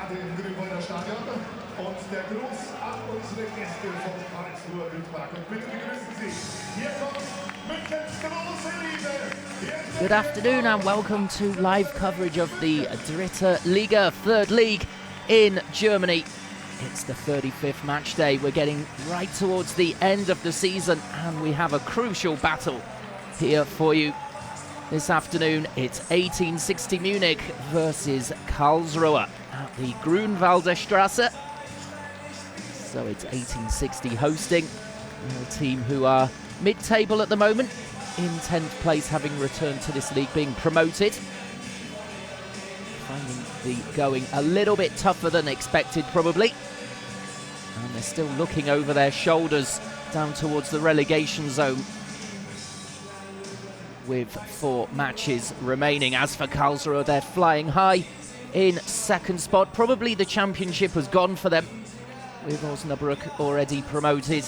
gerade im Grünwalder Stadion und der Gruß an unsere Gäste vom Karlsruher Wildpark. Und bitte begrüßen Sie, hier kommt Münchens große Liebe. Good afternoon and welcome to live coverage of the Dritte Liga, third league in Germany. It's the 35th match day. We're getting right towards the end of the season and we have a crucial battle here for you. This afternoon, it's 1860 Munich versus Karlsruher at the Grünwalder Straße. So it's 1860 hosting a team who are mid-table at the moment, in 10th place, having returned to this league, being promoted. Finding the going a little bit tougher than expected, probably. And they're still looking over their shoulders down towards the relegation zone, with 4 matches remaining. As for Karlsruhe, they're flying high in second spot. Probably the championship has gone for them, with Osnabrück already promoted.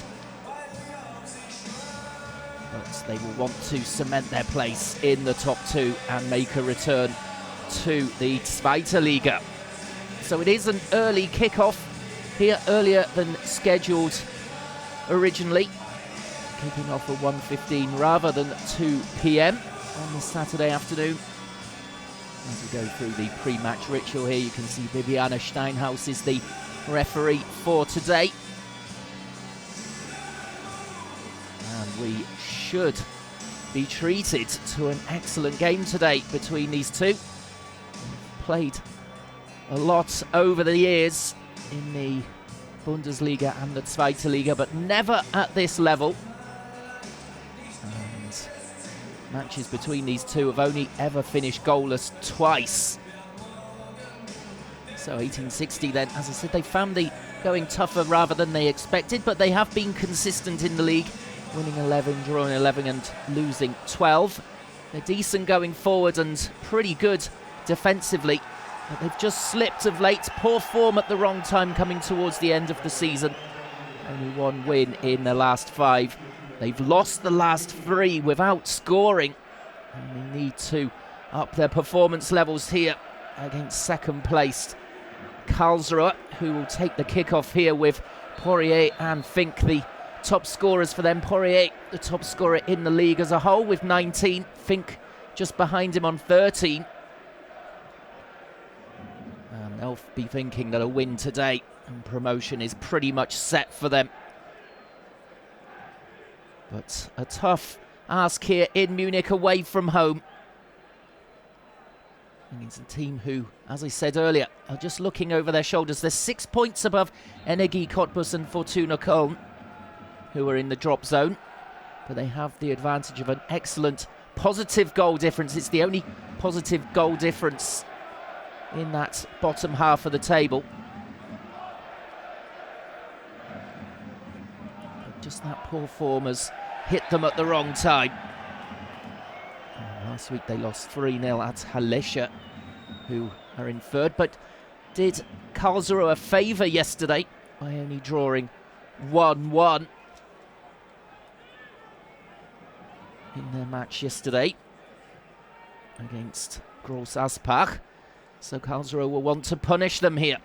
But they will want to cement their place in the top 2 and make a return to the Zweite Liga. So it is an early kickoff here, earlier than scheduled originally. Kicking off at 1:15 rather than 2 p.m. on this Saturday afternoon. As we go through the pre-match ritual here, you can see Viviane Steinhaus is the referee for today. And we should be treated to an excellent game today between these two. We've played a lot over the years in the Bundesliga and the Zweite Liga, but never at this level. Matches between these two have only ever finished goalless twice. So 1860 then, as I said, they found the going tougher rather than they expected, but they have been consistent in the league, winning 11, drawing 11 and losing 12. They're decent going forward and pretty good defensively, but they've just slipped of late. Poor form at the wrong time coming towards the end of the season. Only 1 win in their last 5. They've lost the last 3 without scoring, and they need to up their performance levels here against second-placed Karlsruhe, who will take the kick-off here with Poirier and Fink, the top scorers for them. Poirier, the top scorer in the league as a whole, with 19. Fink just behind him on 13. And they'll be thinking that a win today and promotion is pretty much set for them. But a tough ask here in Munich away from home. And it's a team who, as I said earlier, are just looking over their shoulders. They're 6 points above Energie Cottbus and Fortuna Köln, who are in the drop zone. But they have the advantage of an excellent positive goal difference. It's the only positive goal difference in that bottom half of the table. Just that poor form has hit them at the wrong time. Last week they lost 3-0 at Hallescher, who are in third, but did Karlsruhe a favour yesterday by only drawing 1-1 in their match yesterday against Groß Aspach. So Karlsruhe will want to punish them here.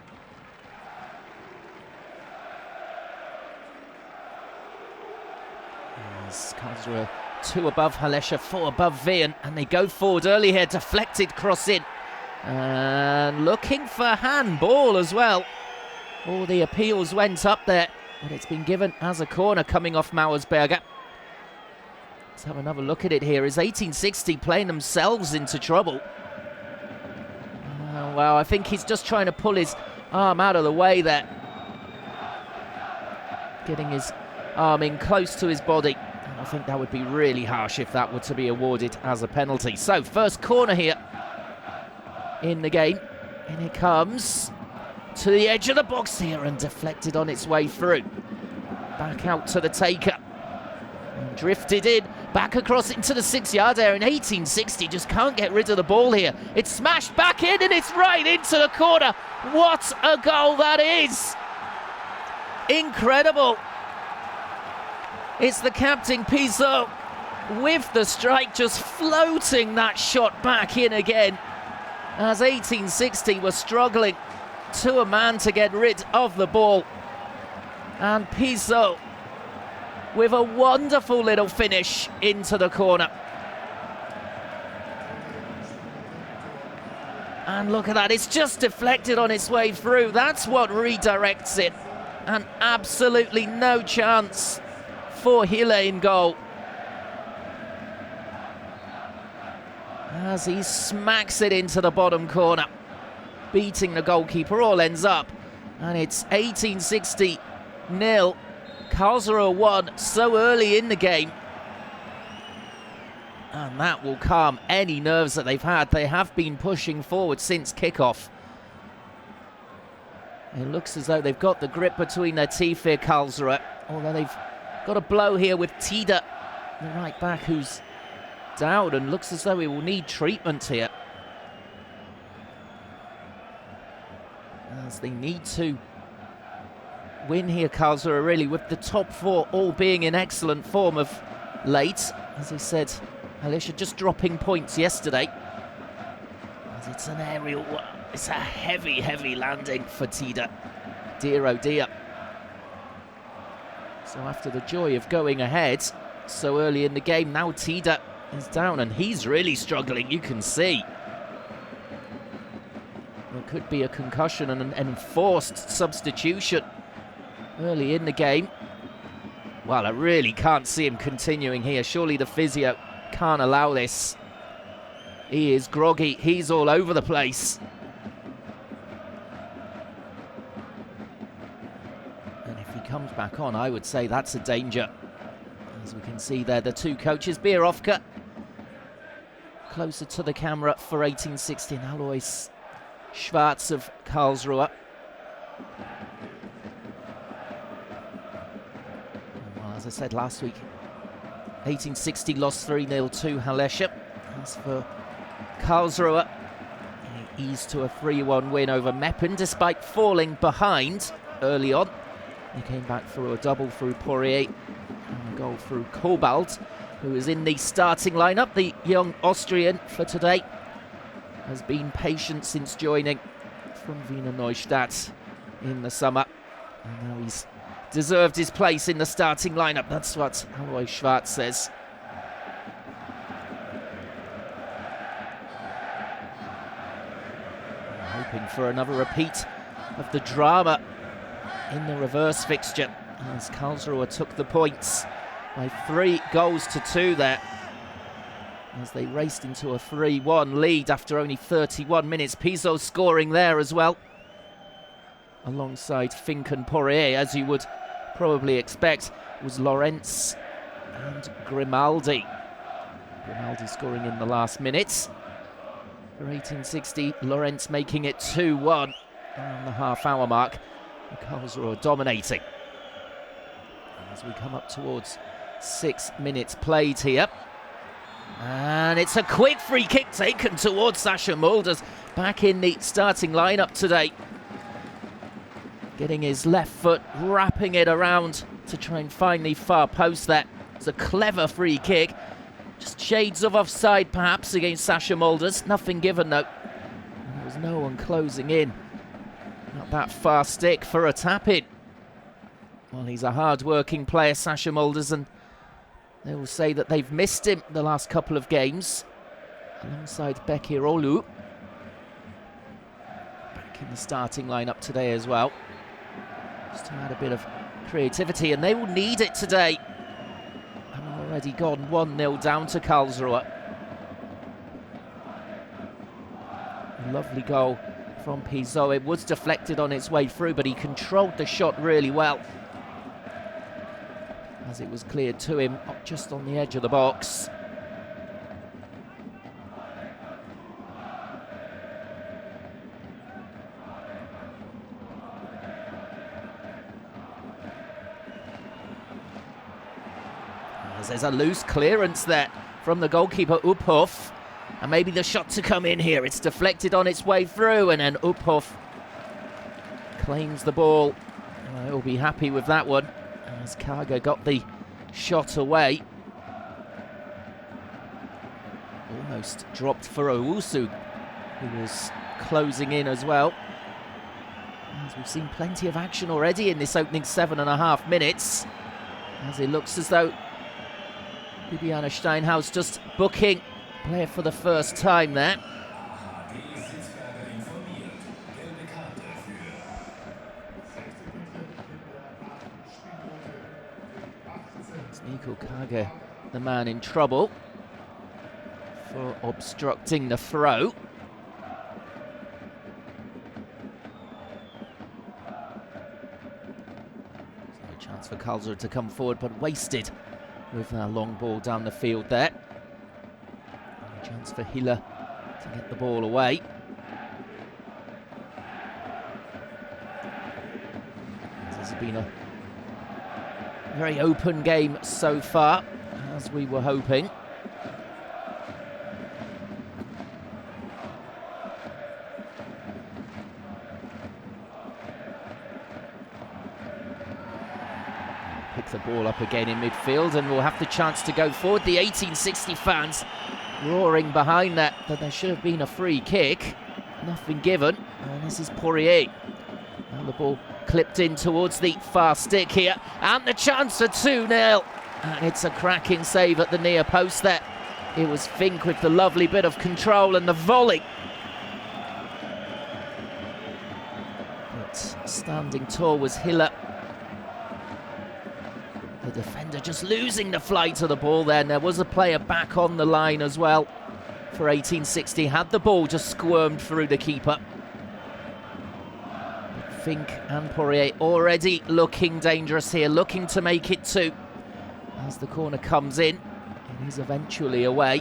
Karlsruhe 2 above Hallescher, 4 above Wien, and they go forward early here, deflected cross in, and looking for handball as well. All the appeals went up there, but it's been given as a corner coming off Mauersberger. Let's have another look at it here. Is 1860 playing themselves into trouble? Well, I think he's just trying to pull his arm out of the way there, getting his arm in close to his body. I think that would be really harsh if that were to be awarded as a penalty. So, first corner here in the game. And it comes to the edge of the box here and deflected on its way through. Back out to the taker. And drifted in, back across into the 6-yard area. And 1860 just can't get rid of the ball here. It's smashed back in and it's right into the corner. What a goal that is! Incredible. It's the captain, Pizzo, with the strike, just floating that shot back in again, as 1860 were struggling to a man to get rid of the ball. And Pizzo with a wonderful little finish into the corner. And look at that, it's just deflected on its way through. That's what redirects it. And absolutely no chance for Hille in goal, as he smacks it into the bottom corner, beating the goalkeeper. All ends up, and it's 1860 0, Karlsruher 1 so early in the game. And that will calm any nerves that they've had. They have been pushing forward since kickoff. It looks as though they've got the grip between their teeth here, Karlsruhe. Although they've got a blow here with Tida, the right back, who's down and looks as though he will need treatment here, as they need to win here, Karlsruhe, really, with the top four all being in excellent form of late. As I said, Alicia just dropping points yesterday, as it's an aerial, it's a heavy, heavy landing for Tida. Dear oh dear. So after the joy of going ahead so early in the game, now Tida is down and he's really struggling, you can see. There could be a concussion and an enforced substitution early in the game. Well, I really can't see him continuing here. Surely the physio can't allow this. He is groggy, he's all over the place. And if he comes back on, I would say that's a danger. As we can see there, the two coaches, Bierofka closer to the camera for 1860, and Alois Schwarz of Karlsruhe. Well, as I said last week, 1860 lost 3-0 to Halesha. As for Karlsruhe, he eased to a 3-1 win over Meppen, despite falling behind early on. He came back through a double through Poirier and a goal through Kobalt, who is in the starting lineup. The young Austrian for today has been patient since joining from Wiener Neustadt in the summer, and now he's deserved his place in the starting lineup. That's what Alois Schwarz says. Hoping for another repeat of the drama in the reverse fixture, as Karlsruhe took the points by 3-2 there, as they raced into a 3-1 lead after only 31 minutes. Pizzo scoring there as well, alongside Fink and Poirier, as you would probably expect, was Lorenz and Grimaldi. Grimaldi scoring in the last minutes. For 1860, Lorenz making it 2-1 around the half-hour mark. Karlsruhe dominating. As we come up towards 6 minutes played here. And it's a quick free kick taken towards Sascha Mulders, back in the starting lineup today. Getting his left foot, wrapping it around to try and find the far post there. It's a clever free kick. Just shades of offside perhaps against Sascha Mulders. Nothing given though. And there was no one closing in. Not that far stick for a tap-in. Well, he's a hard-working player, Sascha Mulders, and they will say that they've missed him the last couple of games, alongside Bekir Olu. Back in the starting lineup today as well, just to add a bit of creativity, and they will need it today. And already gone 1-0 down to Karlsruhe. A lovely goal from Pizzo. It was deflected on its way through, but he controlled the shot really well, as it was cleared to him just on the edge of the box. As there's a loose clearance there from the goalkeeper Uphoff, and maybe the shot to come in here. It's deflected on its way through, and then Uphoff claims the ball. He'll be happy with that one, as Kaga got the shot away. Almost dropped for Owusu, who was closing in as well. We've seen plenty of action already in this opening 7.5 minutes, as it looks as though Bibiana Steinhaus just booking player for the first time there. It's Nico Kage, the man in trouble for obstructing the throw. So a chance for Karlsruher to come forward, but wasted with a long ball down the field there. A chance for Hiller to get the ball away. This has been a very open game so far, as we were hoping. Pick the ball up again in midfield, and we'll have the chance to go forward. The 1860 fans roaring behind that there should have been a free kick. Nothing given, and this is Poirier. And the ball clipped in towards the far stick here, and the chance for 2-0. And it's a cracking save at the near post there. It was Fink with the lovely bit of control and the volley. But standing tall was Hiller. The defender just losing the flight of the ball there, and there was a player back on the line as well for 1860. Had the ball just squirmed through the keeper. Fink and Poirier already looking dangerous here, looking to make it 2. As the corner comes in, it is eventually away.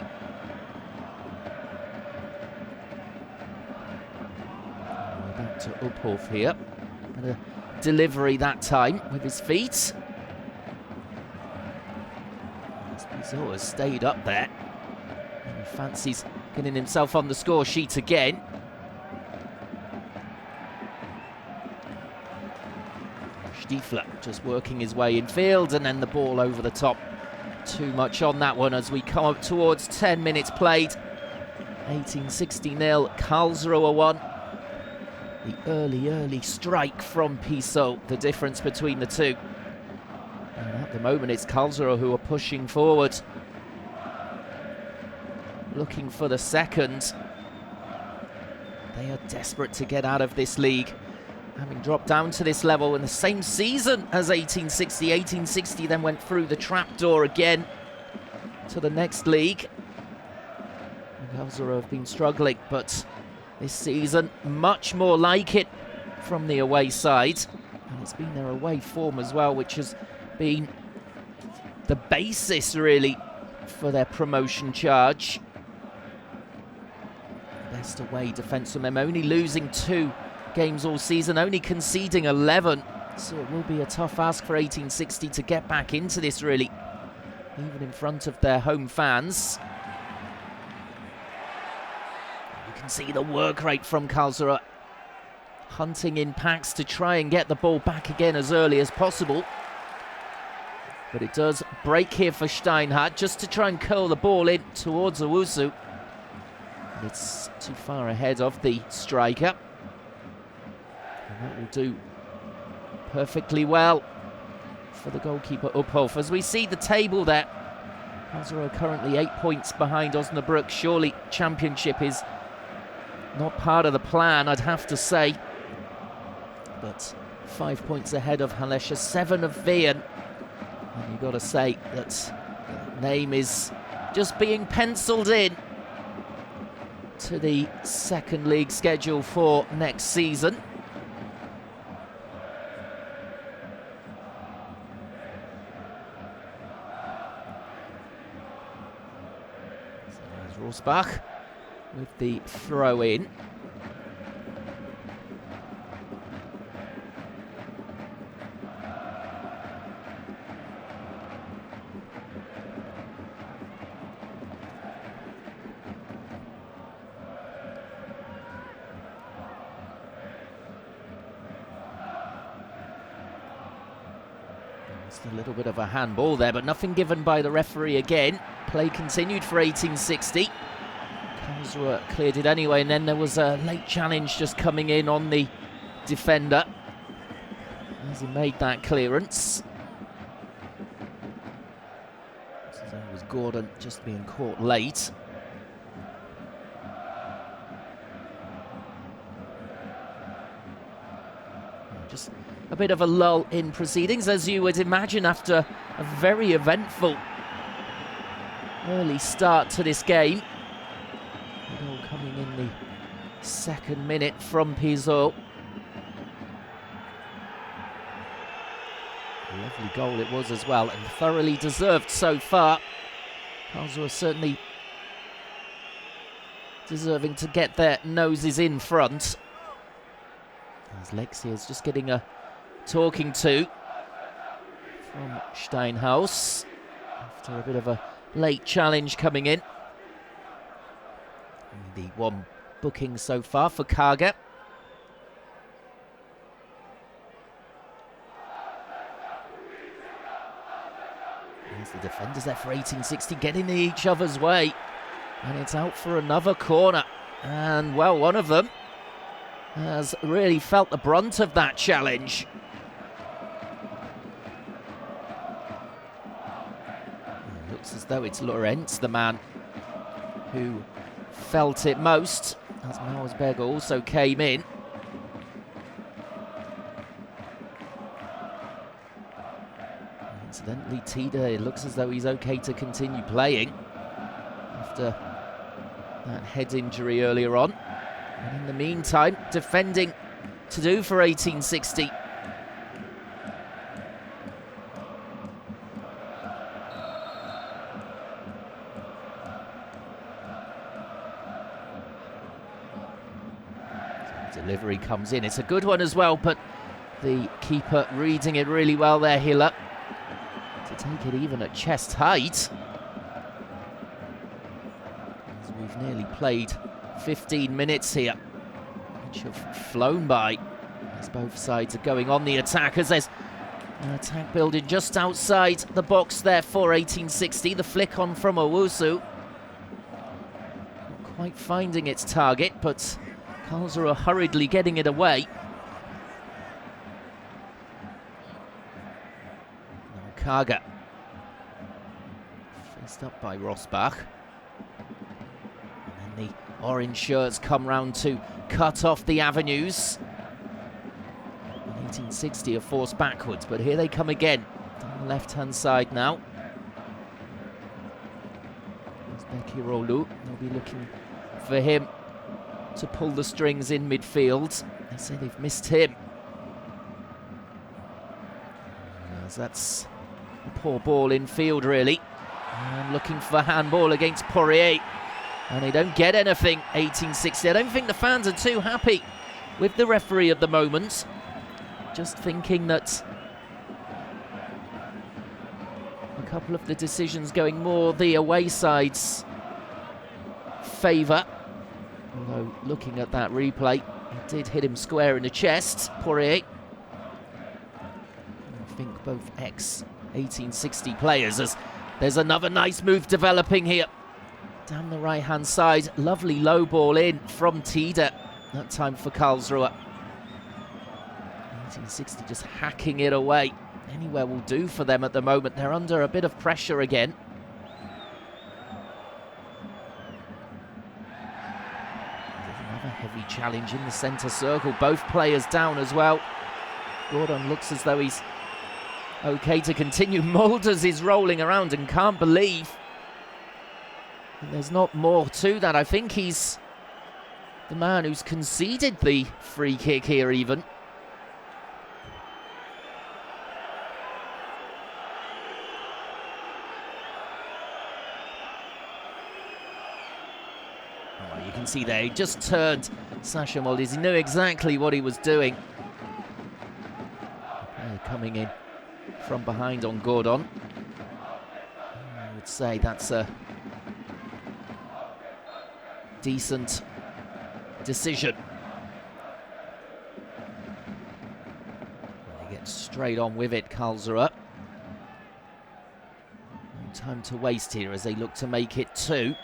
Back to Uphoff here. And a delivery that time with his feet. Pizot has stayed up there. And he fancies getting himself on the score sheet again. Stiefler just working his way in field, and then the ball over the top. Too much on that one as we come up towards 10 minutes played. 1860 0, Karlsruher 1. The early strike from Pizot, the difference between the two. And at the moment it's Karlsruher who are pushing forward, looking for the second. They are desperate to get out of this league, having dropped down to this level in the same season as 1860. 1860 then went through the trapdoor again to the next league. Karlsruher have been struggling, but this season much more like it from the away side. And it's been their away form as well, which has been the basis really for their promotion charge. Best away defence from them, only losing 2 games all season, only conceding 11, so it will be a tough ask for 1860 to get back into this really, even in front of their home fans. You can see the work rate from Karlsruher, hunting in packs to try and get the ball back again as early as possible. But it does break here for Steinhardt, just to try and curl the ball in towards Owusu. It's too far ahead of the striker. And that will do perfectly well for the goalkeeper Uphoff. As we see the table there, Karlsruhe are currently 8 points behind Osnabrück. Surely championship is not part of the plan, I'd have to say. But 5 points ahead of Halesha, 7 of Wien. And you've got to say that name is just being penciled in to the second league schedule for next season. So there's Rosbach with the throw in. A little bit of a handball there, but nothing given by the referee again. Play continued for 1860. Karlsruhe cleared it anyway, and then there was a late challenge just coming in on the defender. as he made that clearance. So that was Gordon just being caught late. Just a bit of a lull in proceedings, as you would imagine after a very eventful early start to this game. The goal coming in the second minute from Pizot. A lovely goal it was as well, and thoroughly deserved so far. Karlsruher certainly deserving to get their noses in front. As Lexi is just getting a talking to from Steinhaus after a bit of a late challenge coming in. The one booking so far for Kaga. There's the defenders there for 1860 getting in each other's way, and it's out for another corner. And well, one of them has really felt the brunt of that challenge. It looks as though it's Lorenz, the man who felt it most, as Mausberger also came in. Incidentally, Tida, it looks as though he's okay to continue playing after that head injury earlier on. And in the meantime, defending to do for 1860. So delivery comes in. It's a good one as well, but the keeper reading it really well there, Hiller, to take it even at chest height. As we've nearly played 15 minutes here, which have flown by as both sides are going on the attack, as there's an attack building just outside the box there for 1860. The flick on from Owusu. Not quite finding its target, but Karlsruhe hurriedly getting it away. Now Kaga. Faced up by Rosbach. And then the orange shirts come round to cut off the avenues. 1860 are forced backwards, but here they come again. Down the left-hand side now. There's Bekirolu. They'll be looking for him to pull the strings in midfield. They say they've missed him. As that's a poor ball in field, really. And looking for handball against Poirier. And they don't get anything, 1860. I don't think the fans are too happy with the referee at the moment. Just thinking that a couple of the decisions going more the away side's favour. Although, looking at that replay, it did hit him square in the chest, Poirier. I think both ex-1860 players, as there's another nice move developing here. Down the right-hand side, lovely low ball in from Tida. That time for Karlsruhe. 1860 just hacking it away. Anywhere will do for them at the moment. They're under a bit of pressure again. There's another heavy challenge in the centre circle. Both players down as well. Gordon looks as though he's okay to continue. Mulders is rolling around and can't believe there's not more to that. I think he's the man who's conceded the free kick here even. Oh, you can see there, he just turned Sasha Mulders. He knew exactly what he was doing. Coming in from behind on Gordon. I would say that's a decent decision. They get straight on with it, Karlsruhe. No time to waste here as they look to make it 2.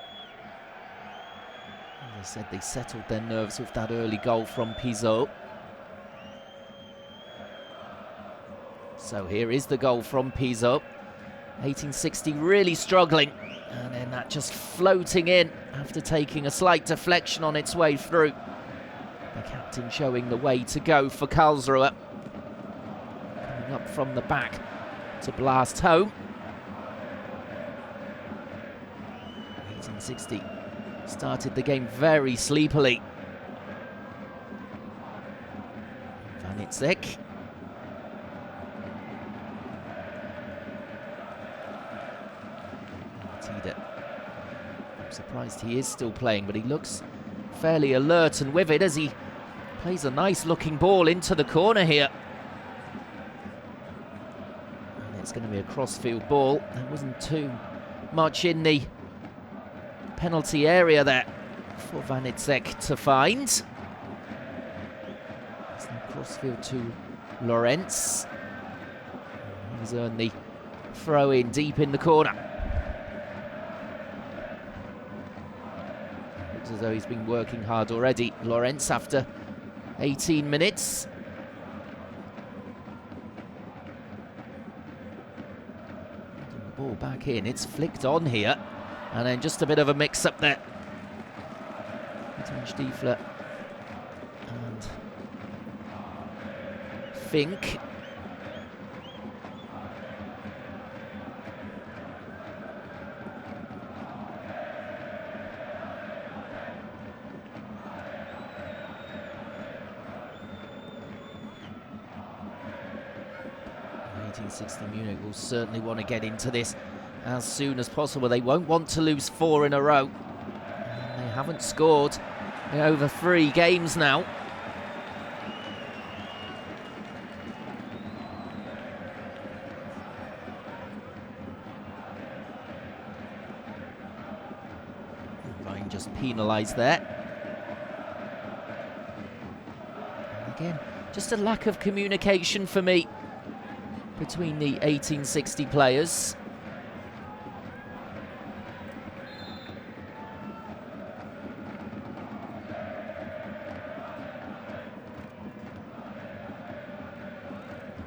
As I said, they settled their nerves with that early goal from Pizot. So here is the goal from Pizzo. 1860 really struggling, and then that just floating in after taking a slight deflection on its way through. The captain showing the way to go for Karlsruher. Coming up from the back to blast home. 1860 started the game very sleepily. Vanitsek. I'm surprised he is still playing, but he looks fairly alert and with it as he plays a nice looking ball into the corner here. And it's going to be a crossfield ball. There wasn't too much in the penalty area there for Vanitsek to find. It's now crossfield to Lorenz. He's earned the throw in deep in the corner. Looks as though he's been working hard already, Lorenz, after 18 minutes. The ball back in, it's flicked on here. And then just a bit of a mix-up there between Stiefler and Fink. Munich will certainly want to get into this as soon as possible. They won't want to lose 4 in a row. And they haven't scored in over 3 games now. Ryan just penalised there. And again, just a lack of communication for me between the 1860 players.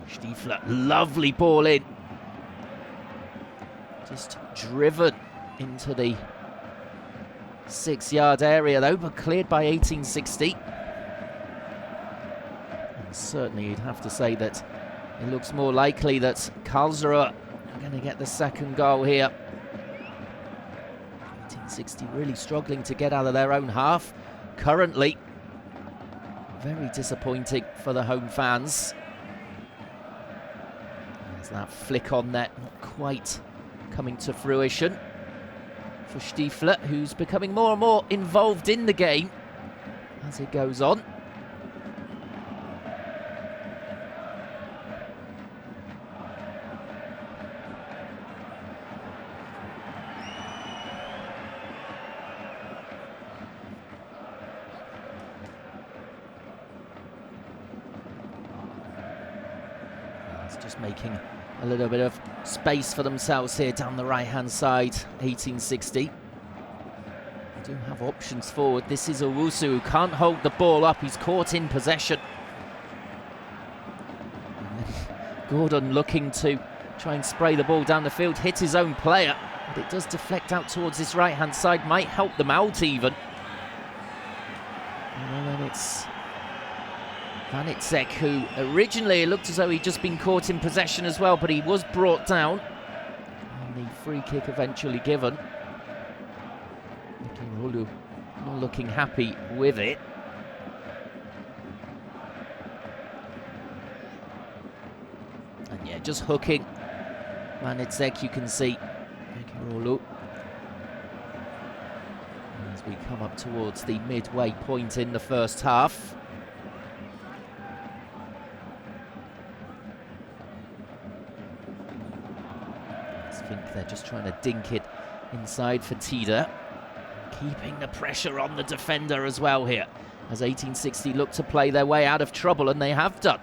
Stiefler, lovely ball in. Just driven into the 6-yard area though, but cleared by 1860. And certainly you'd have to say that it looks more likely that Karlsruher are going to get the second goal here. 1860 really struggling to get out of their own half currently. Very disappointing for the home fans. There's that flick on net, not quite coming to fruition for Stiefler, who's becoming more and more involved in the game as it goes on. Just making a little bit of space for themselves here down the right-hand side, 1860. They do have options forward. This is Owusu, who can't hold the ball up. He's caught in possession. Gordon looking to try and spray the ball down the field, hit his own player, but it does deflect out towards this right-hand side, might help them out even. And then it's Vanitsek, who originally it looked as though he'd just been caught in possession as well, but he was brought down. And the free kick eventually given. Nikirolu not looking happy with it. And yeah, just hooking Vanitsek, you can see Nikirolu. As we come up towards the midway point in the first half. They're just trying to dink it inside for Tida. Keeping the pressure on the defender as well here, as 1860 look to play their way out of trouble, and they have done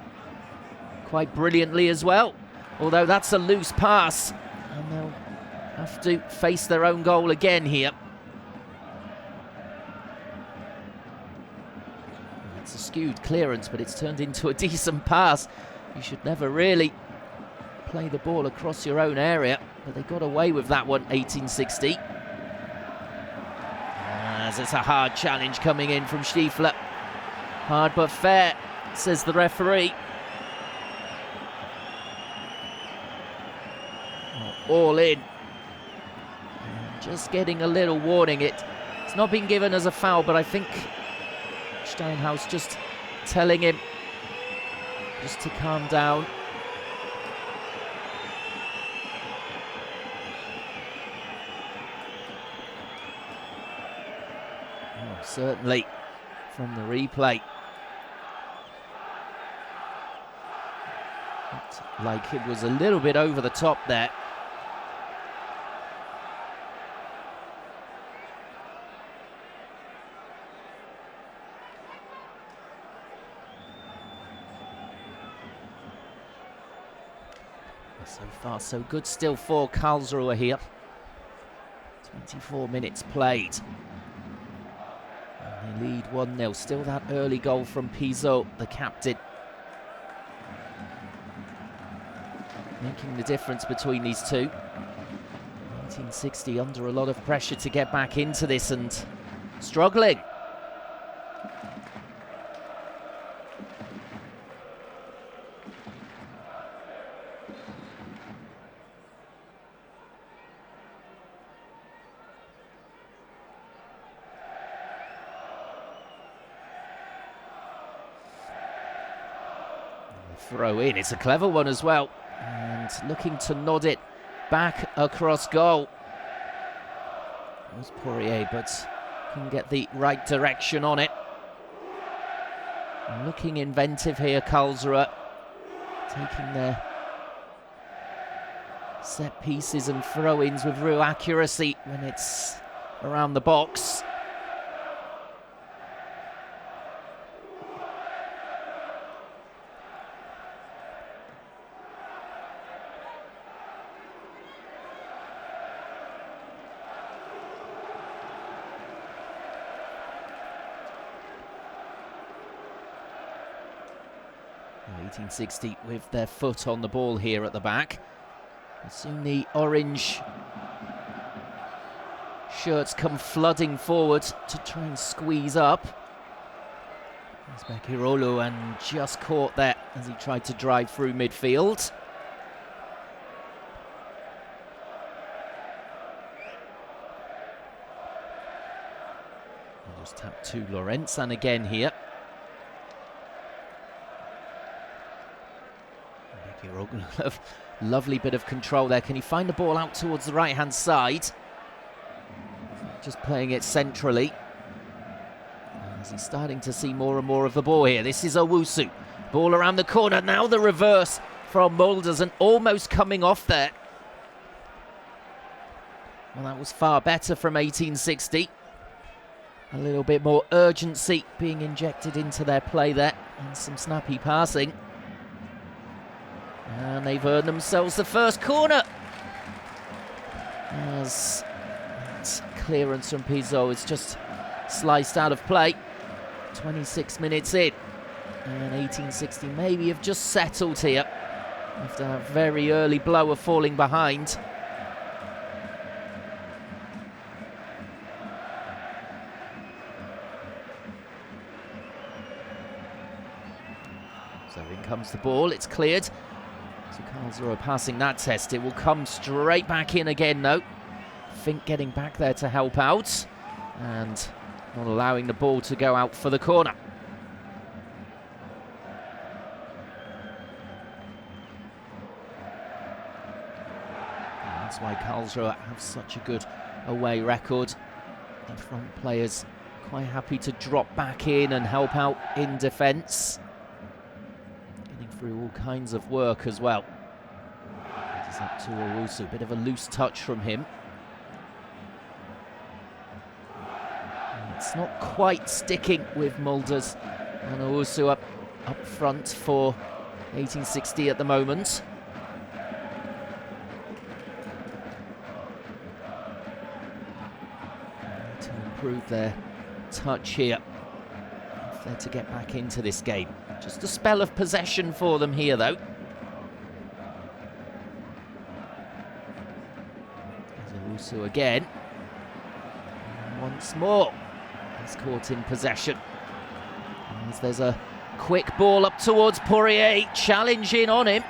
quite brilliantly as well. Although that's a loose pass, and they'll have to face their own goal again here. It's a skewed clearance, but it's turned into a decent pass. You should never really play the ball across your own area, but they got away with that one, 1860. As it's a hard challenge coming in from Stiefler. Hard but fair, says the referee. All in. Just getting a little warning. It's not been given as a foul, but I think Steinhaus just telling him just to calm down. Oh, certainly from the replay. Looked like it was a little bit over the top there. So far, so good still for Karlsruher here. 24 minutes played. And they lead 1-0. Still that early goal from Pizot, the captain. Making the difference between these two. 1860 under a lot of pressure to get back into this and struggling. Throw in, it's a clever one as well, and looking to nod it back across goal. It was Poirier, but couldn't get the right direction on it. And looking inventive here, Karlsruher, taking their set pieces and throw-ins with real accuracy when it's around the box. Well, 1860 with their foot on the ball here at the back. And soon the orange shirts come flooding forward to try and squeeze up. There's Bekirolu, and just caught that as he tried to drive through midfield. Just tap to Lorenzan again here. Lovely bit of control there. Can he find the ball out towards the right-hand side? Just playing it centrally. As he's starting to see more and more of the ball here. This is Owusu. Ball around the corner. Now the reverse from Mulders, and almost coming off there. Well, that was far better from 1860. A little bit more urgency being injected into their play there, and some snappy passing. And they've earned themselves the first corner. As that clearance from Pizot is just sliced out of play. 26 minutes in. And 1860 maybe have just settled here after a very early blow of falling behind. So in comes the ball, it's cleared. So Karlsruhe passing that test. It will come straight back in again, though. Fink getting back there to help out and not allowing the ball to go out for the corner. And that's why Karlsruhe have such a good away record. The front players quite happy to drop back in and help out in defence. Through all kinds of work as well. It is up to Owusu, a bit of a loose touch from him. And it's not quite sticking with Mulders, and Owusu up front for 1860 at the moment. To improve their touch here if they're to get back into this game. Just a spell of possession for them here, though. Owusu again. And once more, he's caught in possession. As there's a quick ball up towards Poirier, challenging on him.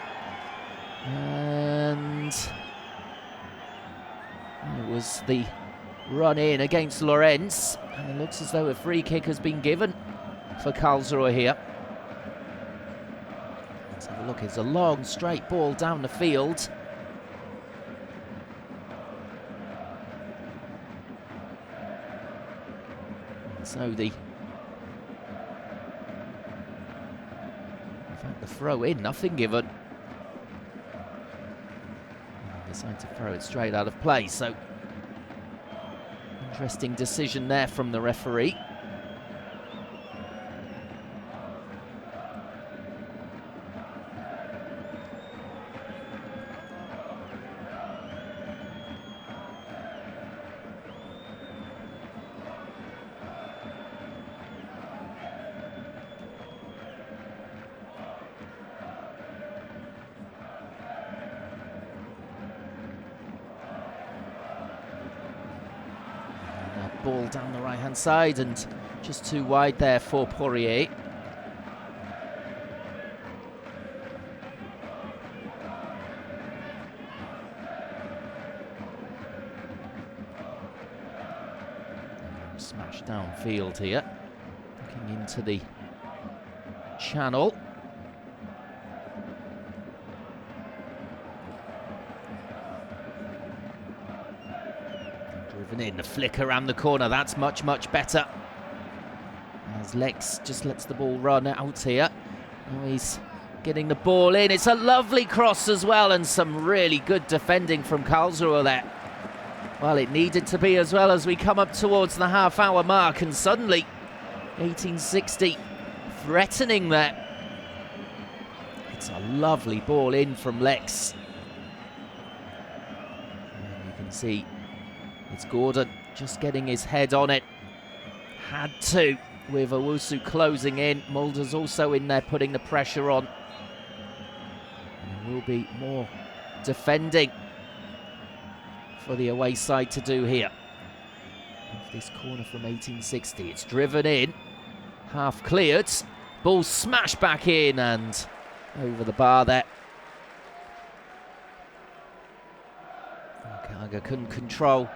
And it was the run in against Lorenz. And it looks as though a free kick has been given for Karlsruher here. Let's have a look. It's a long, straight ball down the field. So the throw in, nothing given. They decide to throw it straight out of play. So interesting decision there from the referee. Ball down the right-hand side and just too wide there for Poirier. Smash downfield here, looking into the channel. Driven in, the flick around the corner, that's much, much better. As Lex just lets the ball run out here. Now he's getting the ball in. It's a lovely cross as well, and some really good defending from Karlsruher there. Well, it needed to be as well as we come up towards the half-hour mark, and suddenly 1860 threatening there. It's a lovely ball in from Lex. And you can see it's Gordon just getting his head on it. Had to, with Owusu closing in. Mulder's also in there putting the pressure on. And there will be more defending for the away side to do here. Off this corner from 1860, it's driven in, half cleared, ball smashed back in and over the bar there. Kaga couldn't control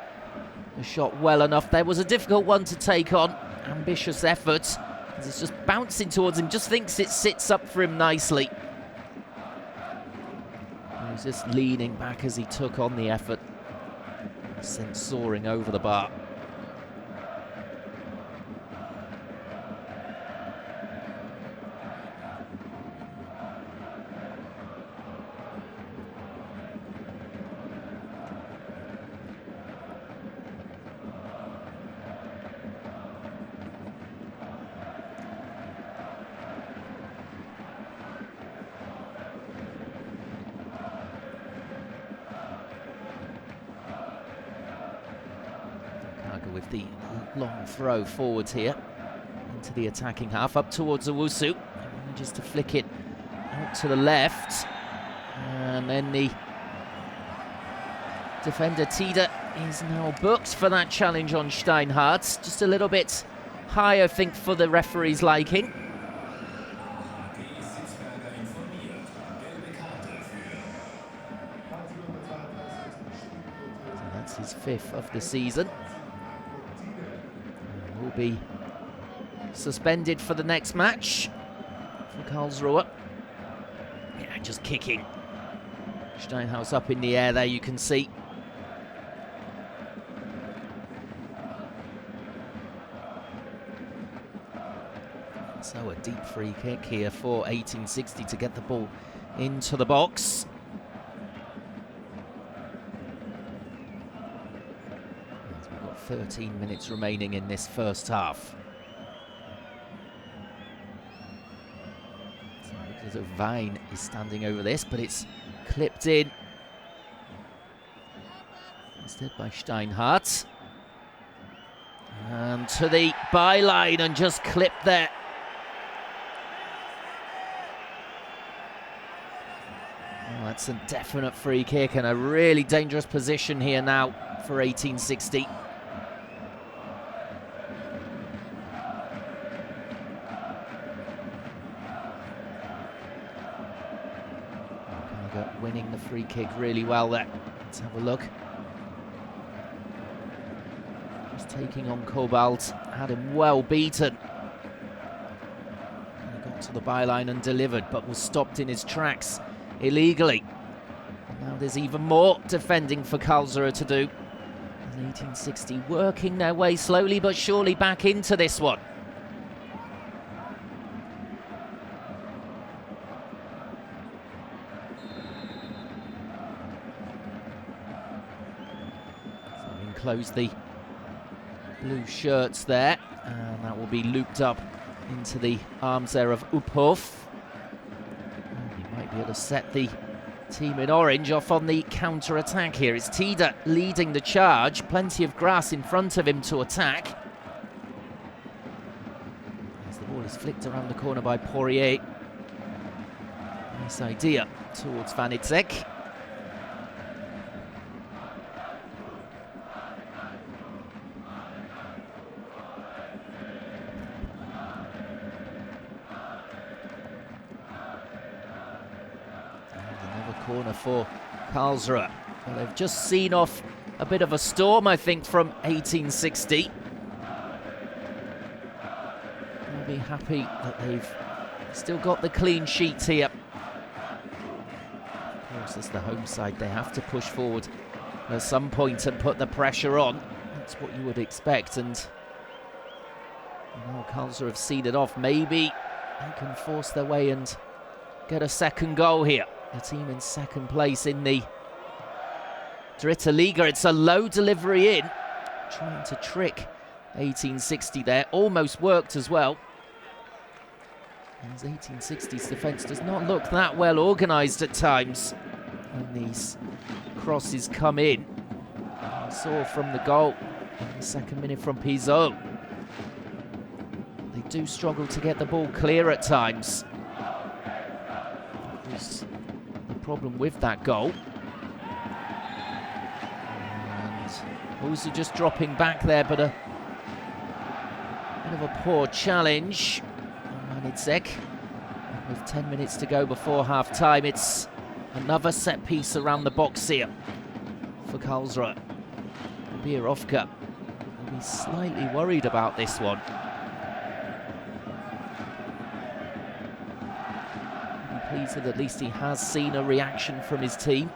the shot well enough. There was a difficult one to take on. Ambitious effort. As it's just bouncing towards him. Just thinks it sits up for him nicely. He was just leaning back as he took on the effort. Sent soaring over the bar. With the long throw forwards here into the attacking half, up towards Owusu. Manages to flick it out to the left, and then the defender Tida is now booked for that challenge on Steinhardt. Just a little bit high, I think, for the referee's liking. So that's his 5th of the season. Will be suspended for the next match for Karlsruher. Yeah, just kicking Steinhaus up in the air there, you can see. So a deep free kick here for 1860 to get the ball into the box. We've got 13 minutes remaining in this first half. So because of Vine is standing over this, but it's clipped in instead by Steinhardt. And to the byline and just clipped there. Well, that's a definite free kick and a really dangerous position here now for 1860. Winning the free kick really well there. Let's have a look. Just taking on Cobalt, had him well beaten. He got to the byline and delivered, but was stopped in his tracks illegally. And now there's even more defending for Karlsruher to do. 1860 working their way slowly but surely back into this one. Close the blue shirts there, and that will be looped up into the arms there of Uphoff. He might be able to set the team in orange off on the counter-attack here. It's Tida leading the charge, plenty of grass in front of him to attack. As the ball is flicked around the corner by Poirier. Nice idea towards Van Itzek. Corner for Karlsruher. Well, they've just seen off a bit of a storm, I think, from 1860. They'll be happy that they've still got the clean sheets here. Of course, as the home side, they have to push forward at some point and put the pressure on. That's what you would expect, and now Karlsruher have seen it off. Maybe they can force their way and get a second goal here. The team in second place in the Dritte Liga. It's a low delivery in, trying to trick 1860 there. Almost worked as well. As 1860's defence does not look that well organised at times when these crosses come in. We saw from the goal in the second minute from Pizot. They do struggle to get the ball clear at times. That was the problem with that goal. And also just dropping back there, but a bit of a poor challenge. Manitzek. With 10 minutes to go before half-time, it's another set piece around the box here for Karlsruher. Bierovka will be slightly worried about this one. Pleased that at least he has seen a reaction from his team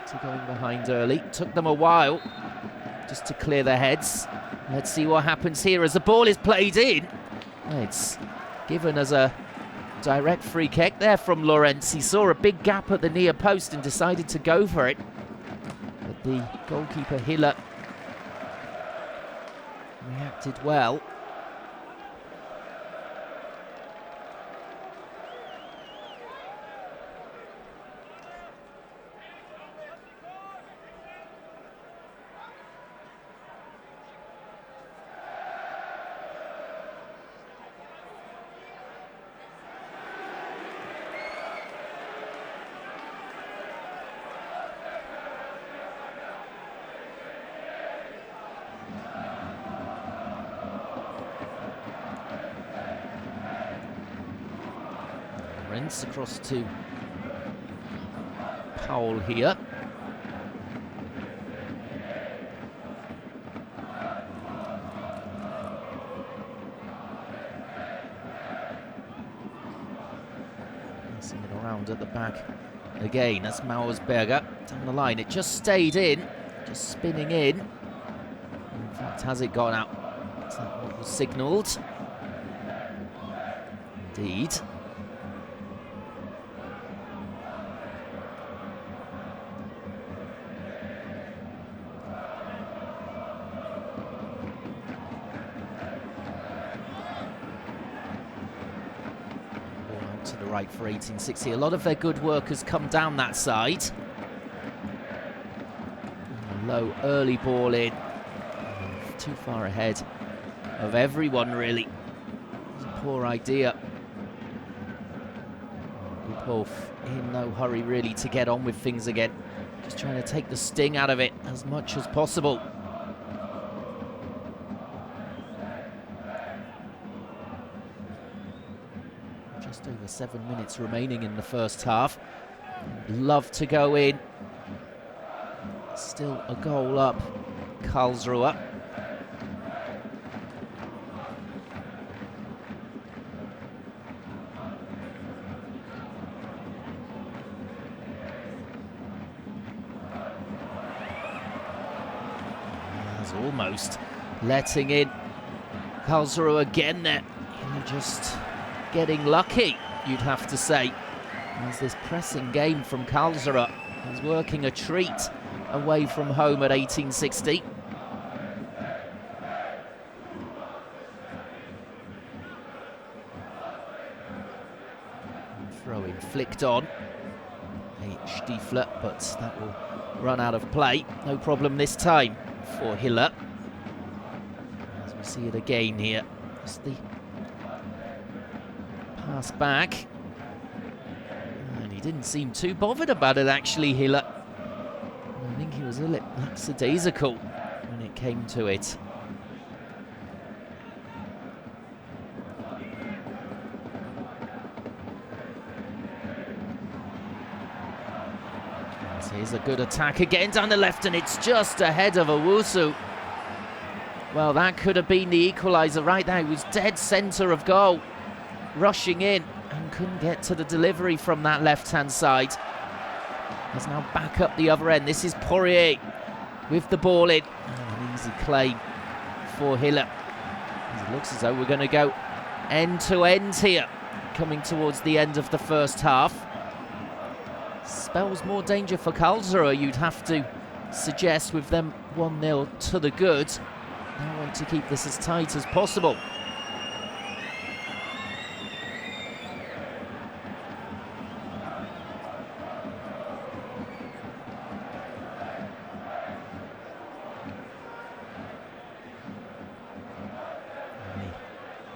to going behind early. Took them a while just to clear their heads. Let's see what happens here as the ball is played in. It's given as a direct free kick there from Lorenz. He saw a big gap at the near post and decided to go for it. But the goalkeeper Hiller reacted well. Across to Powell here. Passing it around at the back again. That's Mauersberger down the line. It just stayed in, just spinning in. In fact, has it gone out? Is that what was signalled? Indeed. Right for 1860. A lot of their good work has come down that side. Low early ball in. Too far ahead of everyone, really. It's a poor idea. Both in no hurry, really, to get on with things again. Just trying to take the sting out of it as much as possible. Just over 7 minutes remaining in the first half. Love to go in. Still a goal up, Karlsruher. Almost letting in Karlsruher again there. Just getting lucky, you'd have to say. As this pressing game from Karlsruher is working a treat away from home at 1860. Throw-in flicked on. Stiefler, but that will run out of play. No problem this time for Hiller. As we see it again here. Just the pass back. And he didn't seem too bothered about it, actually, Hiller. I think he was a little lackadaisical when it came to it. Here's a good attack again down the left, and it's just ahead of Owusu. Well, that could have been the equaliser right there. He was dead centre of goal, rushing in, and couldn't get to the delivery from that left-hand side. He's now back up the other end. This is Poirier with the ball in. Oh, an easy claim for Hiller. It looks as though we're going to go end-to-end here, coming towards the end of the first half. Spells more danger for Karlsruhe, you'd have to suggest, with them 1-0 to the good. They want to keep this as tight as possible.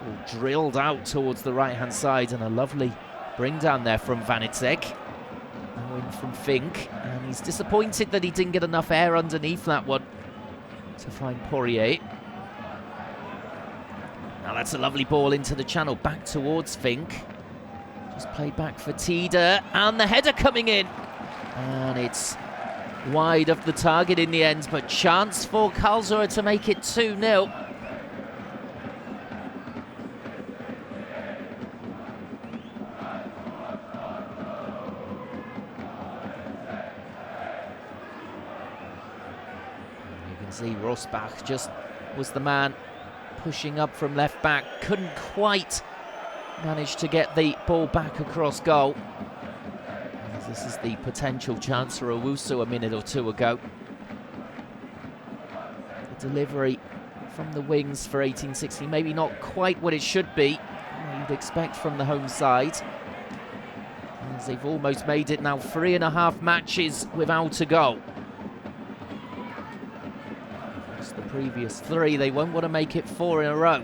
All drilled out towards the right-hand side, and a lovely bring down there from Vanitsek. Win from Fink, and he's disappointed that he didn't get enough air underneath that one to find Poirier. Now that's a lovely ball into the channel, back towards Fink. Just played back for Tida, and the header coming in. And it's wide of the target in the end, but chance for Karlsruhe to make it 2-0. See, Rosbach just was the man pushing up from left back, couldn't quite manage to get the ball back across goal. As this is the potential chance for Owusu a minute or two ago. The delivery from the wings for 1860, maybe not quite what it should be, what you'd expect from the home side. As they've almost made it now 3.5 matches without a goal. The previous 3, they won't want to make it 4 in a row.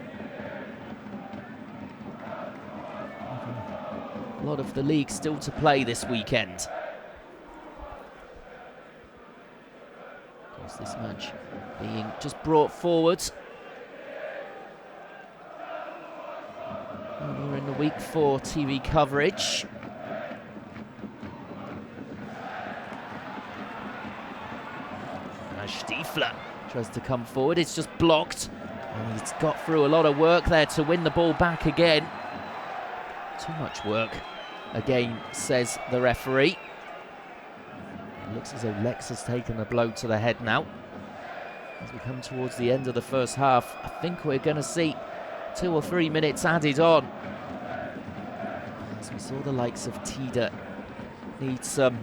A lot of the league still to play this weekend. Of course, this match being just brought forward earlier in the week for TV coverage. Stiefler tries to come forward, it's just blocked, and he's got through a lot of work there to win the ball back again. Too much work, again, says the referee. It looks as though Lex has taken a blow to the head now. As we come towards the end of the first half, I think we're going to see 2 or 3 minutes added on. As we saw the likes of Tida need some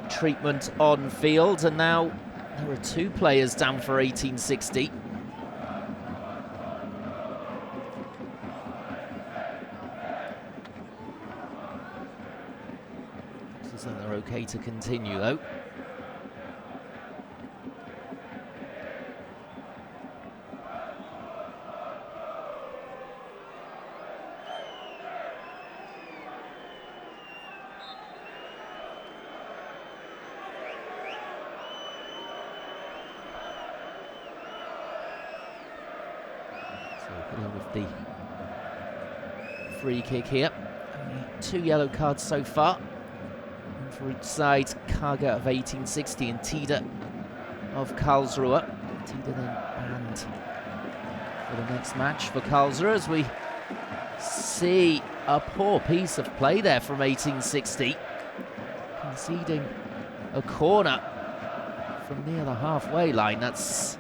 treatment on field, and now there are 2 players down for 1860. So they're okay to continue though. Hiller with the free kick here. Only 2 yellow cards so far. And for each side, Kaga of 1860 and Tida of Karlsruher. Tida then banned for the next match for Karlsruher, as we see a poor piece of play there from 1860. Conceding a corner from near the halfway line. That's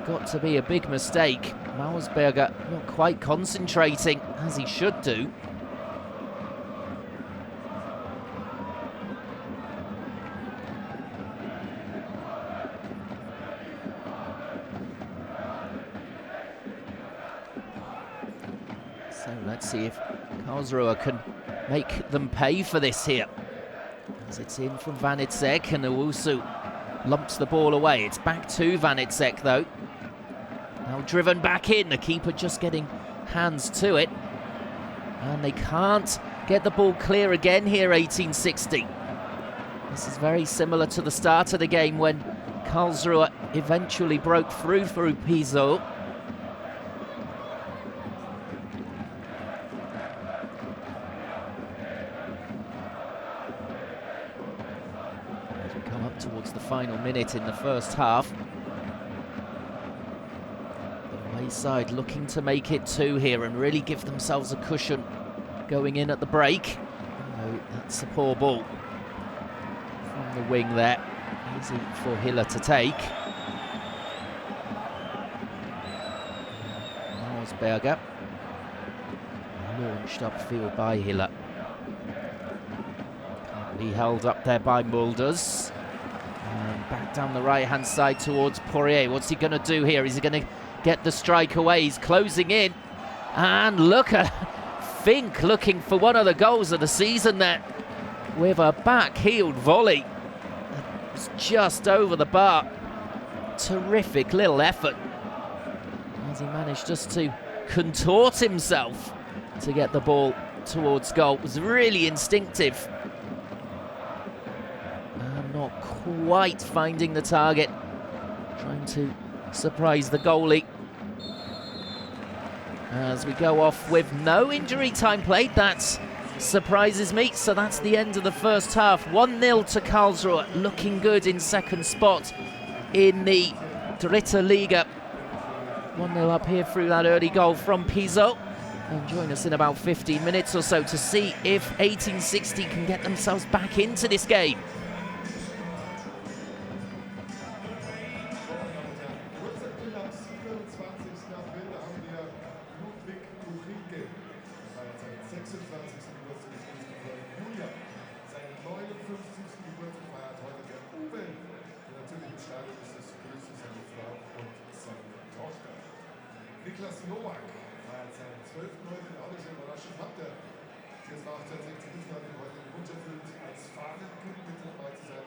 got to be a big mistake. Mausberger not quite concentrating as he should do. So let's see if Karlsruher can make them pay for this here. As it's in from Vanitsek, and Owusu lumps the ball away. It's back to Vanitsek though. Now driven back in, the keeper just getting hands to it. And they can't get the ball clear again here, 1860. This is very similar to the start of the game when Karlsruher eventually broke through Piso. As we come up towards the final minute in the first half. Side looking to make it 2 here and really give themselves a cushion going in at the break. Oh, that's a poor ball from the wing there. Easy for Hiller to take. Mausberger launched upfield by Hiller. Can't be held up there by Mulders. And back down the right hand side towards Poirier. What's he going to do here? Is he going to get the strike away? He's closing in, and look at Fink looking for one of the goals of the season there with a back-heeled volley. It's just over the bar. Terrific little effort as he managed just to contort himself to get the ball towards goal. It was really instinctive and not quite finding the target, trying to surprise the goalie. As we go off with no injury time played, that surprises me. So that's the end of the first half. 1-0 to Karlsruhe, looking good in second spot in the Dritte Liga. 1-0 up here through that early goal from Piso. And join us in about 15 minutes or so to see if 1860 can get themselves back into this game. Niklas Nowak feiert seinen 12. Neuen überraschend hat er. Jetzt war 1860 nicht nur den heutigen Wunsch erfüllt, als Fahnenkönig mit dabei zu sein.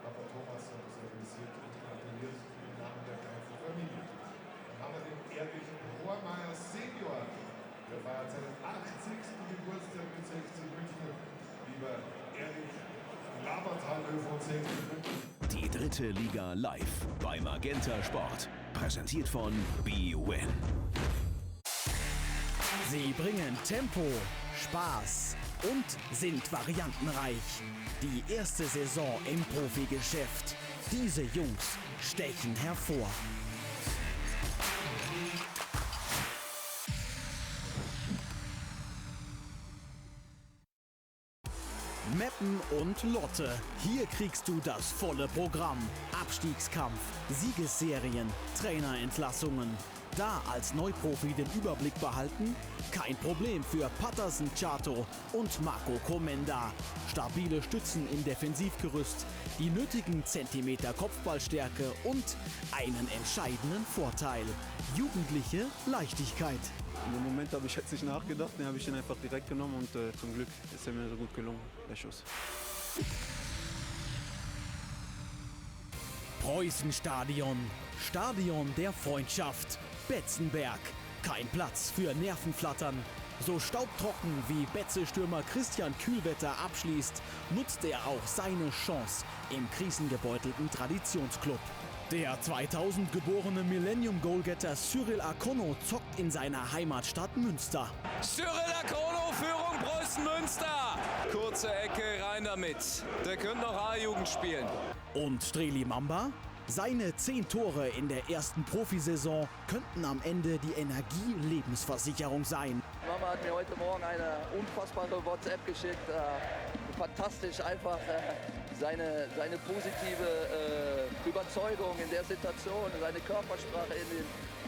Aber Thomas hat es organisiert und gratuliert im Namen der ganzen Familie. Dann haben wir den ehrlichen Rohrmeier Senior. Der feiert seinen 80. Geburtstag mit 60 München. Lieber ehrlich, labert Hallo von 60 München. Die dritte Liga live bei Magenta Sport. Präsentiert von BWin. Sie bringen Tempo, Spaß und sind variantenreich. Die erste Saison im Profigeschäft. Diese Jungs stechen hervor. Meppen und Lotte. Hier kriegst du das volle Programm. Abstiegskampf, Siegesserien, Trainerentlassungen. Da als Neuprofi den Überblick behalten? Kein Problem für Patterson Chato und Marco Komenda. Stabile Stützen im Defensivgerüst, die nötigen Zentimeter Kopfballstärke und einen entscheidenden Vorteil. Jugendliche Leichtigkeit. Im Moment habe ich jetzt nicht nachgedacht, den habe ich ihn einfach direkt genommen und zum Glück ist er mir so gut gelungen, der Schuss. Preußenstadion, Stadion der Freundschaft, Betzenberg. Kein Platz für Nervenflattern. So staubtrocken wie Betze-Stürmer Christian Kühlwetter abschließt, nutzt er auch seine Chance im krisengebeutelten Traditionsclub. Der 2000 geborene Millennium-Goalgetter Cyril Akono zockt in seiner Heimatstadt Münster. Cyriller Chrono, Führung Preußen-Münster. Kurze Ecke, rein damit. Der könnte noch A-Jugend spielen. Und Streli Mamba? Seine 10 Tore in der ersten Profisaison könnten am Ende die Energie-Lebensversicherung sein. Mama hat mir heute Morgen eine unfassbare WhatsApp geschickt. Fantastisch, einfach seine positive Überzeugung in der Situation, seine Körpersprache,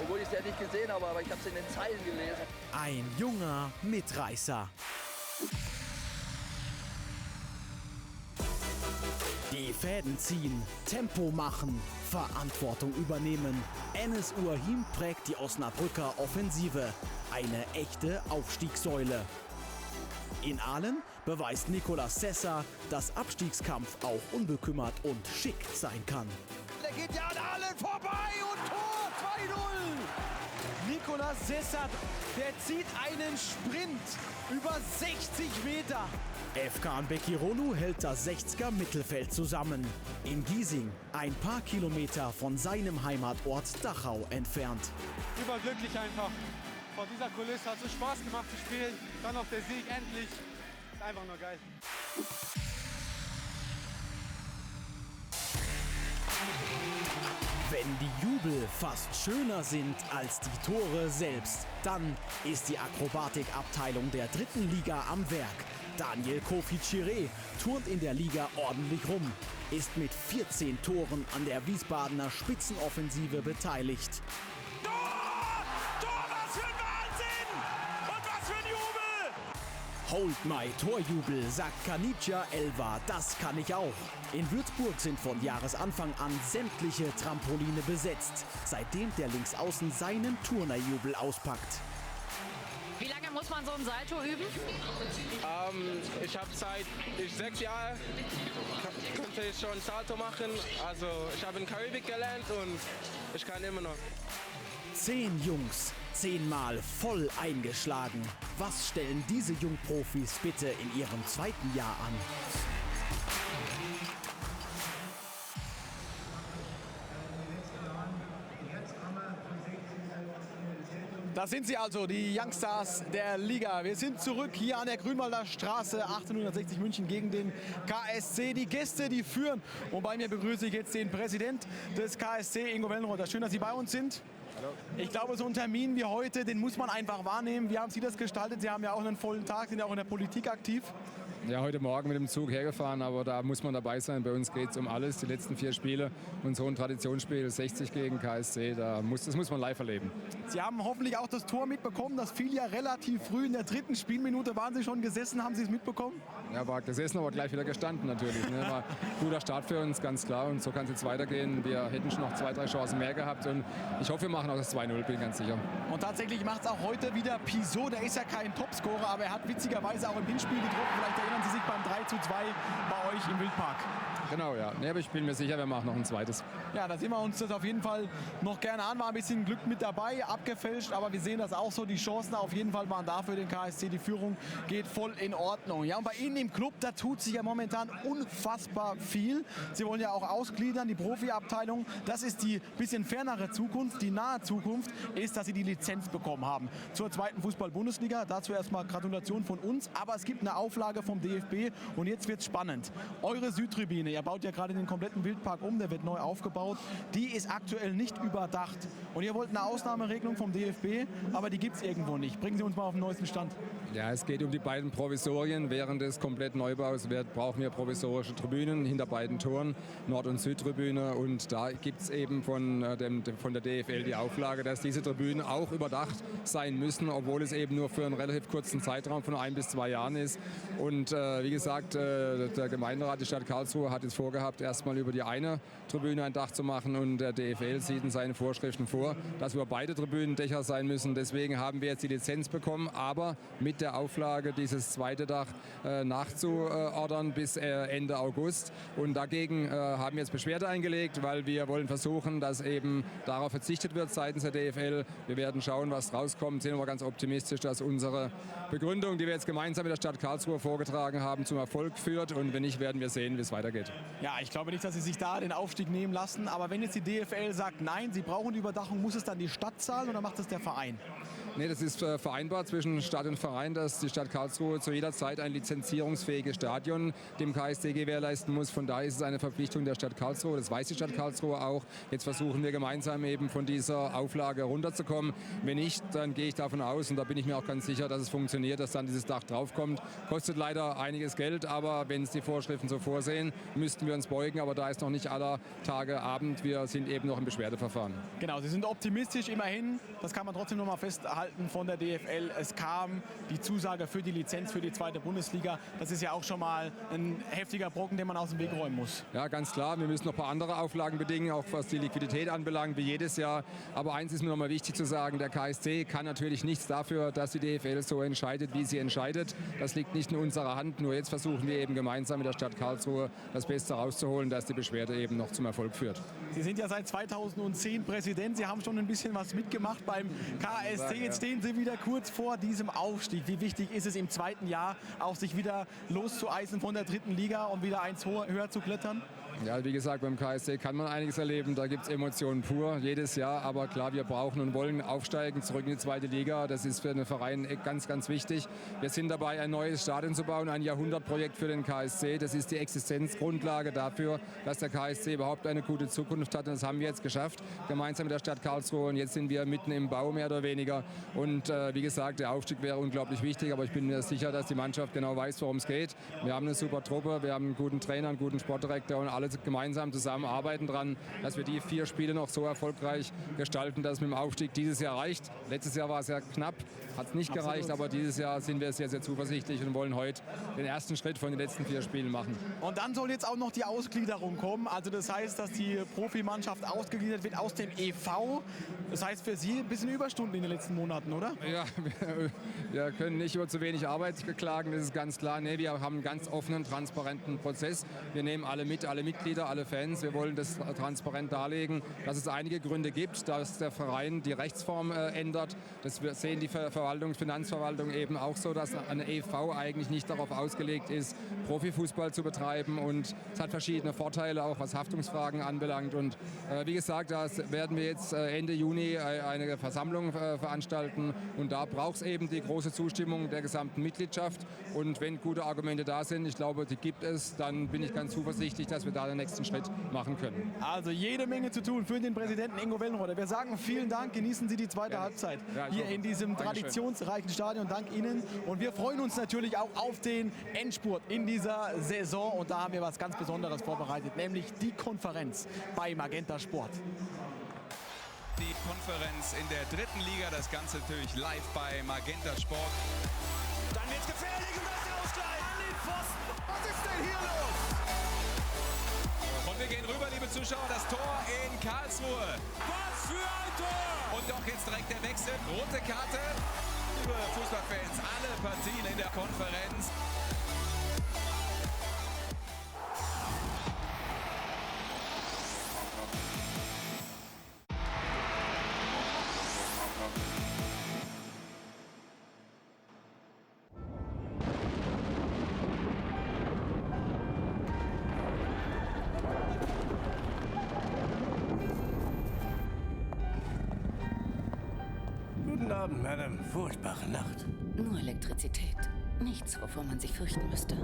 obwohl ich es ja nicht gesehen habe, aber ich habe es in den Zeilen gelesen. Ein junger Mitreißer. Die Fäden ziehen, Tempo machen, Verantwortung übernehmen. Enes Uahim prägt die Osnabrücker Offensive. Eine echte Aufstiegssäule. In Aalen beweist Nicolas Sessa, dass Abstiegskampf auch unbekümmert und schick sein kann. Der geht ja an Aalen vorbei und Tor 2-0. Nicolas Sessa, der zieht einen Sprint über 60 Meter. FK Bekironu hält das 60er Mittelfeld zusammen. In Giesing, ein paar Kilometer von seinem Heimatort Dachau entfernt. Überglücklich einfach. Vor dieser Kulisse hat es so Spaß gemacht zu spielen. Dann noch der Sieg endlich. Ist einfach nur geil. Wenn die Jubel fast schöner sind als die Tore selbst, dann ist die Akrobatikabteilung der 3. Liga am Werk. Daniel Kofi-Chiré turnt in der Liga ordentlich rum, ist mit 14 Toren an der Wiesbadener Spitzenoffensive beteiligt. Tor! Tor, was für ein Wahnsinn! Und was für ein Jubel! Hold my Torjubel, sagt Kanitja Elva, das kann ich auch. In Würzburg sind von Jahresanfang an sämtliche Trampoline besetzt, seitdem der Linksaußen seinen Turnerjubel auspackt. Wie lange muss man so ein Salto üben? Ich habe seit 6 Jahren konnte ich schon Salto machen. Also ich habe in Karibik gelernt und ich kann immer noch. 10 Jungs, 10-mal voll eingeschlagen. Was stellen diese Jungprofis bitte in ihrem 2. Jahr an? Da sind sie also, die Youngstars der Liga. Wir sind zurück hier an der Grünwalder Straße, 1860 München gegen den KSC. Die Gäste, die führen. Und bei mir begrüße ich jetzt den Präsident des KSC, Ingo Wellenreuther. Schön, dass Sie bei uns sind. Hallo. Ich glaube, so ein Termin wie heute, den muss man einfach wahrnehmen. Wie haben Sie das gestaltet? Sie haben ja auch einen vollen Tag, sind ja auch in der Politik aktiv. Ja, heute Morgen mit dem Zug hergefahren, aber da muss man dabei sein. Bei uns geht es um alles. Die letzten 4 Spiele und so ein Traditionsspiel, 60 gegen KSC, das muss man live erleben. Sie haben hoffentlich auch das Tor mitbekommen. Das fiel ja relativ früh in der 3. Spielminute. Waren Sie schon gesessen? Haben Sie es mitbekommen? Ja, war gesessen, aber gleich wieder gestanden natürlich. Ne? War ein guter Start für uns, ganz klar. Und so kann es jetzt weitergehen. Wir hätten schon noch 2, 3 Chancen mehr gehabt. Und ich hoffe, wir machen auch das 2-0, bin ganz sicher. Und tatsächlich macht es auch heute wieder Pisot. Der ist ja kein Topscorer, aber er hat witzigerweise auch im Hinspiel getroffen. Vielleicht erinnern Sie sich beim 3:2 bei euch im Wildpark. Genau, ja. Nee, aber ich bin mir sicher, wir machen noch ein zweites. Ja, da sehen wir uns das auf jeden Fall noch gerne an. War ein bisschen Glück mit dabei, abgefälscht, aber wir sehen das auch so. Die Chancen auf jeden Fall waren da für den KSC. Die Führung geht voll in Ordnung. Ja, und bei Ihnen im Club, da tut sich ja momentan unfassbar viel. Sie wollen ja auch ausgliedern, die Profiabteilung. Das ist die bisschen fernere Zukunft. Die nahe Zukunft ist, dass Sie die Lizenz bekommen haben zur 2. Fußball-Bundesliga. Dazu erstmal Gratulation von uns. Aber es gibt eine Auflage vom DFB und jetzt wird es spannend. Eure Südtribüne, ihr baut ja gerade den kompletten Wildpark um, der wird neu aufgebaut. Die ist aktuell nicht überdacht. Und ihr wollt eine Ausnahmeregelung vom DFB, aber die gibt es irgendwo nicht. Bringen Sie uns mal auf den neuesten Stand. Ja, es geht um die beiden Provisorien. Während des kompletten Neubaus brauchen wir provisorische Tribünen hinter beiden Toren, Nord- und Südtribüne. Und da gibt es eben von der DFL die Auflage, dass diese Tribünen auch überdacht sein müssen, obwohl es eben nur für einen relativ kurzen Zeitraum von 1 bis 2 Jahren ist. Und wie gesagt, der Gemeinderat der Stadt Karlsruhe hat jetzt vorgehabt, erstmal über die eine Tribüne ein Dach zu machen. Und der DFL sieht in seinen Vorschriften vor, dass über beide Tribünen Dächer sein müssen. Deswegen haben wir jetzt die Lizenz bekommen, aber mit der Auflage, dieses zweite Dach nachzuordern bis Ende August. Und dagegen haben wir jetzt Beschwerde eingelegt, weil wir wollen versuchen, dass eben darauf verzichtet wird seitens der DFL. Wir werden schauen, was rauskommt. Sind aber ganz optimistisch, dass unsere Begründung, die wir jetzt gemeinsam mit der Stadt Karlsruhe vorgetragen beigetragen haben, zum Erfolg führt. Und wenn nicht, werden wir sehen, wie es weitergeht. Ja, ich glaube nicht, dass sie sich da den Aufstieg nehmen lassen. Aber wenn jetzt die DFL sagt, nein, sie brauchen die Überdachung, muss es dann die Stadt zahlen oder macht es der Verein? Nee, das ist vereinbart zwischen Stadt und Verein, dass die Stadt Karlsruhe zu jeder Zeit ein lizenzierungsfähiges Stadion dem KSC gewährleisten muss. Von daher ist es eine Verpflichtung der Stadt Karlsruhe. Das weiß die Stadt Karlsruhe auch. Jetzt versuchen wir gemeinsam eben von dieser Auflage runterzukommen. Wenn nicht, dann gehe ich davon aus, und da bin ich mir auch ganz sicher, dass es funktioniert, dass dann dieses Dach draufkommt. Kostet leider einiges Geld, aber wenn es die Vorschriften so vorsehen, müssten wir uns beugen. Aber da ist noch nicht aller Tage Abend. Wir sind eben noch im Beschwerdeverfahren. Genau, Sie sind optimistisch immerhin. Das kann man trotzdem noch mal festhalten von der DFL. Es kam die Zusage für die Lizenz für die 2. Bundesliga. Das ist ja auch schon mal ein heftiger Brocken, den man aus dem Weg räumen muss. Ja, ganz klar. Wir müssen noch ein paar andere Auflagen bedingen, auch was die Liquidität anbelangt, wie jedes Jahr. Aber eins ist mir noch mal wichtig zu sagen, der KSC kann natürlich nichts dafür, dass die DFL so entscheidet, wie sie entscheidet. Das liegt nicht in unserer Hand. Nur jetzt versuchen wir eben gemeinsam mit der Stadt Karlsruhe das Beste rauszuholen, dass die Beschwerde eben noch zum Erfolg führt. Sie sind ja seit 2010 Präsident. Sie haben schon ein bisschen was mitgemacht beim KSC. Jetzt stehen Sie wieder kurz vor diesem Aufstieg. Wie wichtig ist es im zweiten Jahr auch, sich wieder loszueisen von der 3. Liga und wieder eins höher zu klettern? Ja, wie gesagt, beim KSC kann man einiges erleben. Da gibt es Emotionen pur, jedes Jahr. Aber klar, wir brauchen und wollen aufsteigen, zurück in die 2. Liga. Das ist für den Verein ganz, ganz wichtig. Wir sind dabei, ein neues Stadion zu bauen, ein Jahrhundertprojekt für den KSC. Das ist die Existenzgrundlage dafür, dass der KSC überhaupt eine gute Zukunft hat. Und das haben wir jetzt geschafft, gemeinsam mit der Stadt Karlsruhe. Und jetzt sind wir mitten im Bau, mehr oder weniger. Und wie gesagt, der Aufstieg wäre unglaublich wichtig. Aber ich bin mir sicher, dass die Mannschaft genau weiß, worum es geht. Wir haben eine super Truppe, wir haben einen guten Trainer, einen guten Sportdirektor und alle gemeinsam zusammenarbeiten daran, dass wir die 4 Spiele noch so erfolgreich gestalten, dass es mit dem Aufstieg dieses Jahr reicht. Letztes Jahr war es ja knapp, hat es nicht gereicht, aber dieses Jahr sind wir sehr, sehr zuversichtlich und wollen heute den ersten Schritt von den letzten 4 Spielen machen. Und dann soll jetzt auch noch die Ausgliederung kommen. Also das heißt, dass die Profimannschaft ausgegliedert wird aus dem EV. Das heißt für Sie ein bisschen Überstunden in den letzten Monaten, oder? Ja, wir können nicht über zu wenig Arbeit klagen, das ist ganz klar. Nee, wir haben einen ganz offenen, transparenten Prozess. Wir nehmen alle mit, alle Mitglieder, alle Fans. Wir wollen das transparent darlegen, dass es einige Gründe gibt, dass der Verein die Rechtsform ändert. Das sehen die Finanzverwaltung eben auch so, dass eine EV eigentlich nicht darauf ausgelegt ist, Profifußball zu betreiben. Und es hat verschiedene Vorteile, auch was Haftungsfragen anbelangt. Und wie gesagt, da werden wir jetzt Ende Juni eine Versammlung veranstalten. Und da braucht es eben die große Zustimmung der gesamten Mitgliedschaft. Und wenn gute Argumente da sind, ich glaube, die gibt es, dann bin ich ganz zuversichtlich, dass wir da den nächsten Schritt machen können. Also jede Menge zu tun für den Präsidenten Ingo Wellenroder. Wir sagen vielen Dank, genießen Sie die zweite Halbzeit hier in diesem traditionsreichen Stadion. Dank Ihnen. Und wir freuen uns natürlich auch auf den Endspurt in dieser Saison. Und da haben wir was ganz Besonderes vorbereitet, nämlich die Konferenz bei Magenta Sport. Die Konferenz in der 3. Liga, das Ganze natürlich live bei Magenta Sport. Dann wird's gefährlich und das ist der Ausgleich an den Pfosten. Was ist denn hier los? Und wir gehen rüber, liebe Zuschauer, das Tor in Karlsruhe. Was für ein Tor! Und doch jetzt direkt der Wechsel, rote Karte. Liebe Fußballfans, alle Partien in der Konferenz. Guten Abend, Madame. Furchtbare Nacht. Nur Elektrizität. Nichts, wovor man sich fürchten müsste.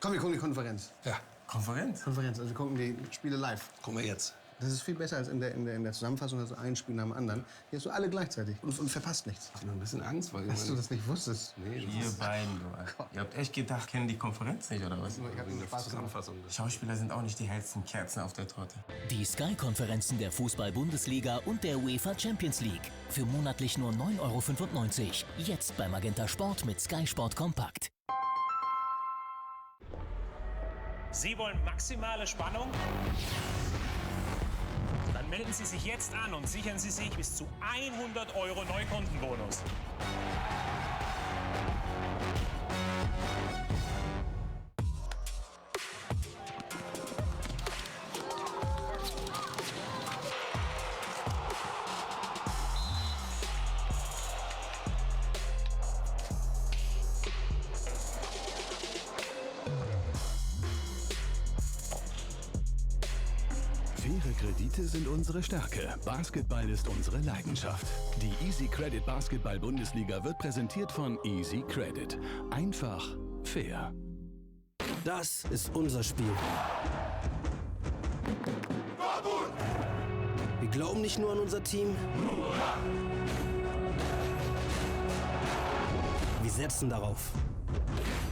Komm, wir gucken die Konferenz. Ja, Konferenz? Konferenz, also wir gucken die Spiele live. Gucken wir jetzt. Das ist viel besser als in der Zusammenfassung, also ein Spiel nach dem anderen. Hier hast du alle gleichzeitig und verpasst nichts. Ich habe ein bisschen Angst, weil Dass du das nicht wusstest. Nee, ihr beiden, ihr habt echt gedacht, kennen die Konferenz nicht, oder was? Ich hab Wegen der Spaß Zusammenfassung. Schauspieler sind auch nicht die hellsten Kerzen auf der Torte. Die Sky-Konferenzen der Fußball-Bundesliga und der UEFA Champions League. Für monatlich nur 9,95 €. Jetzt bei Magenta Sport mit Sky Sport Kompakt. Sie wollen maximale Spannung? Dann melden Sie sich jetzt an und sichern Sie sich bis zu 100 € Neukundenbonus. Faire Kredite sind unsere Stärke. Basketball ist unsere Leidenschaft. Die Easy Credit Basketball Bundesliga wird präsentiert von Easy Credit. Einfach, fair. Das ist unser Spiel. Wir glauben nicht nur an unser Team. Wir setzen darauf.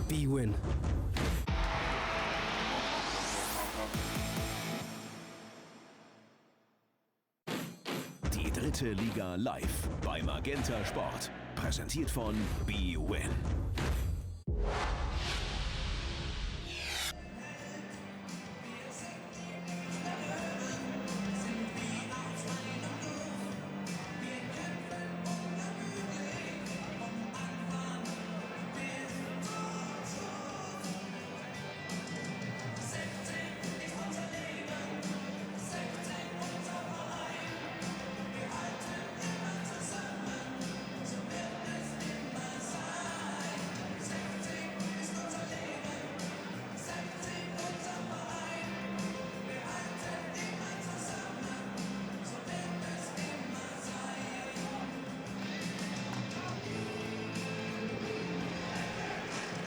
B-Win. Die dritte Liga live bei Magenta Sport. Präsentiert von B-Win.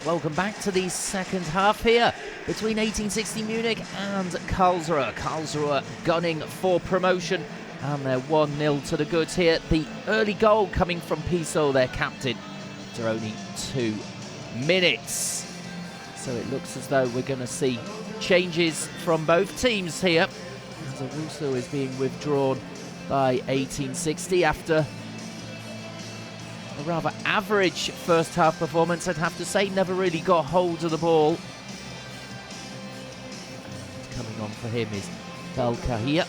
Welcome back to the second half here between 1860 Munich and Karlsruher. Karlsruher gunning for promotion, and they're 1-0 to the goods here. The early goal coming from Piso, their captain, after only 2 minutes. So it looks as though we're going to see changes from both teams here, as Owusu is being withdrawn by 1860 after a rather average first half performance, I'd have to say. Never really got hold of the ball. Coming on for him is Belkahir.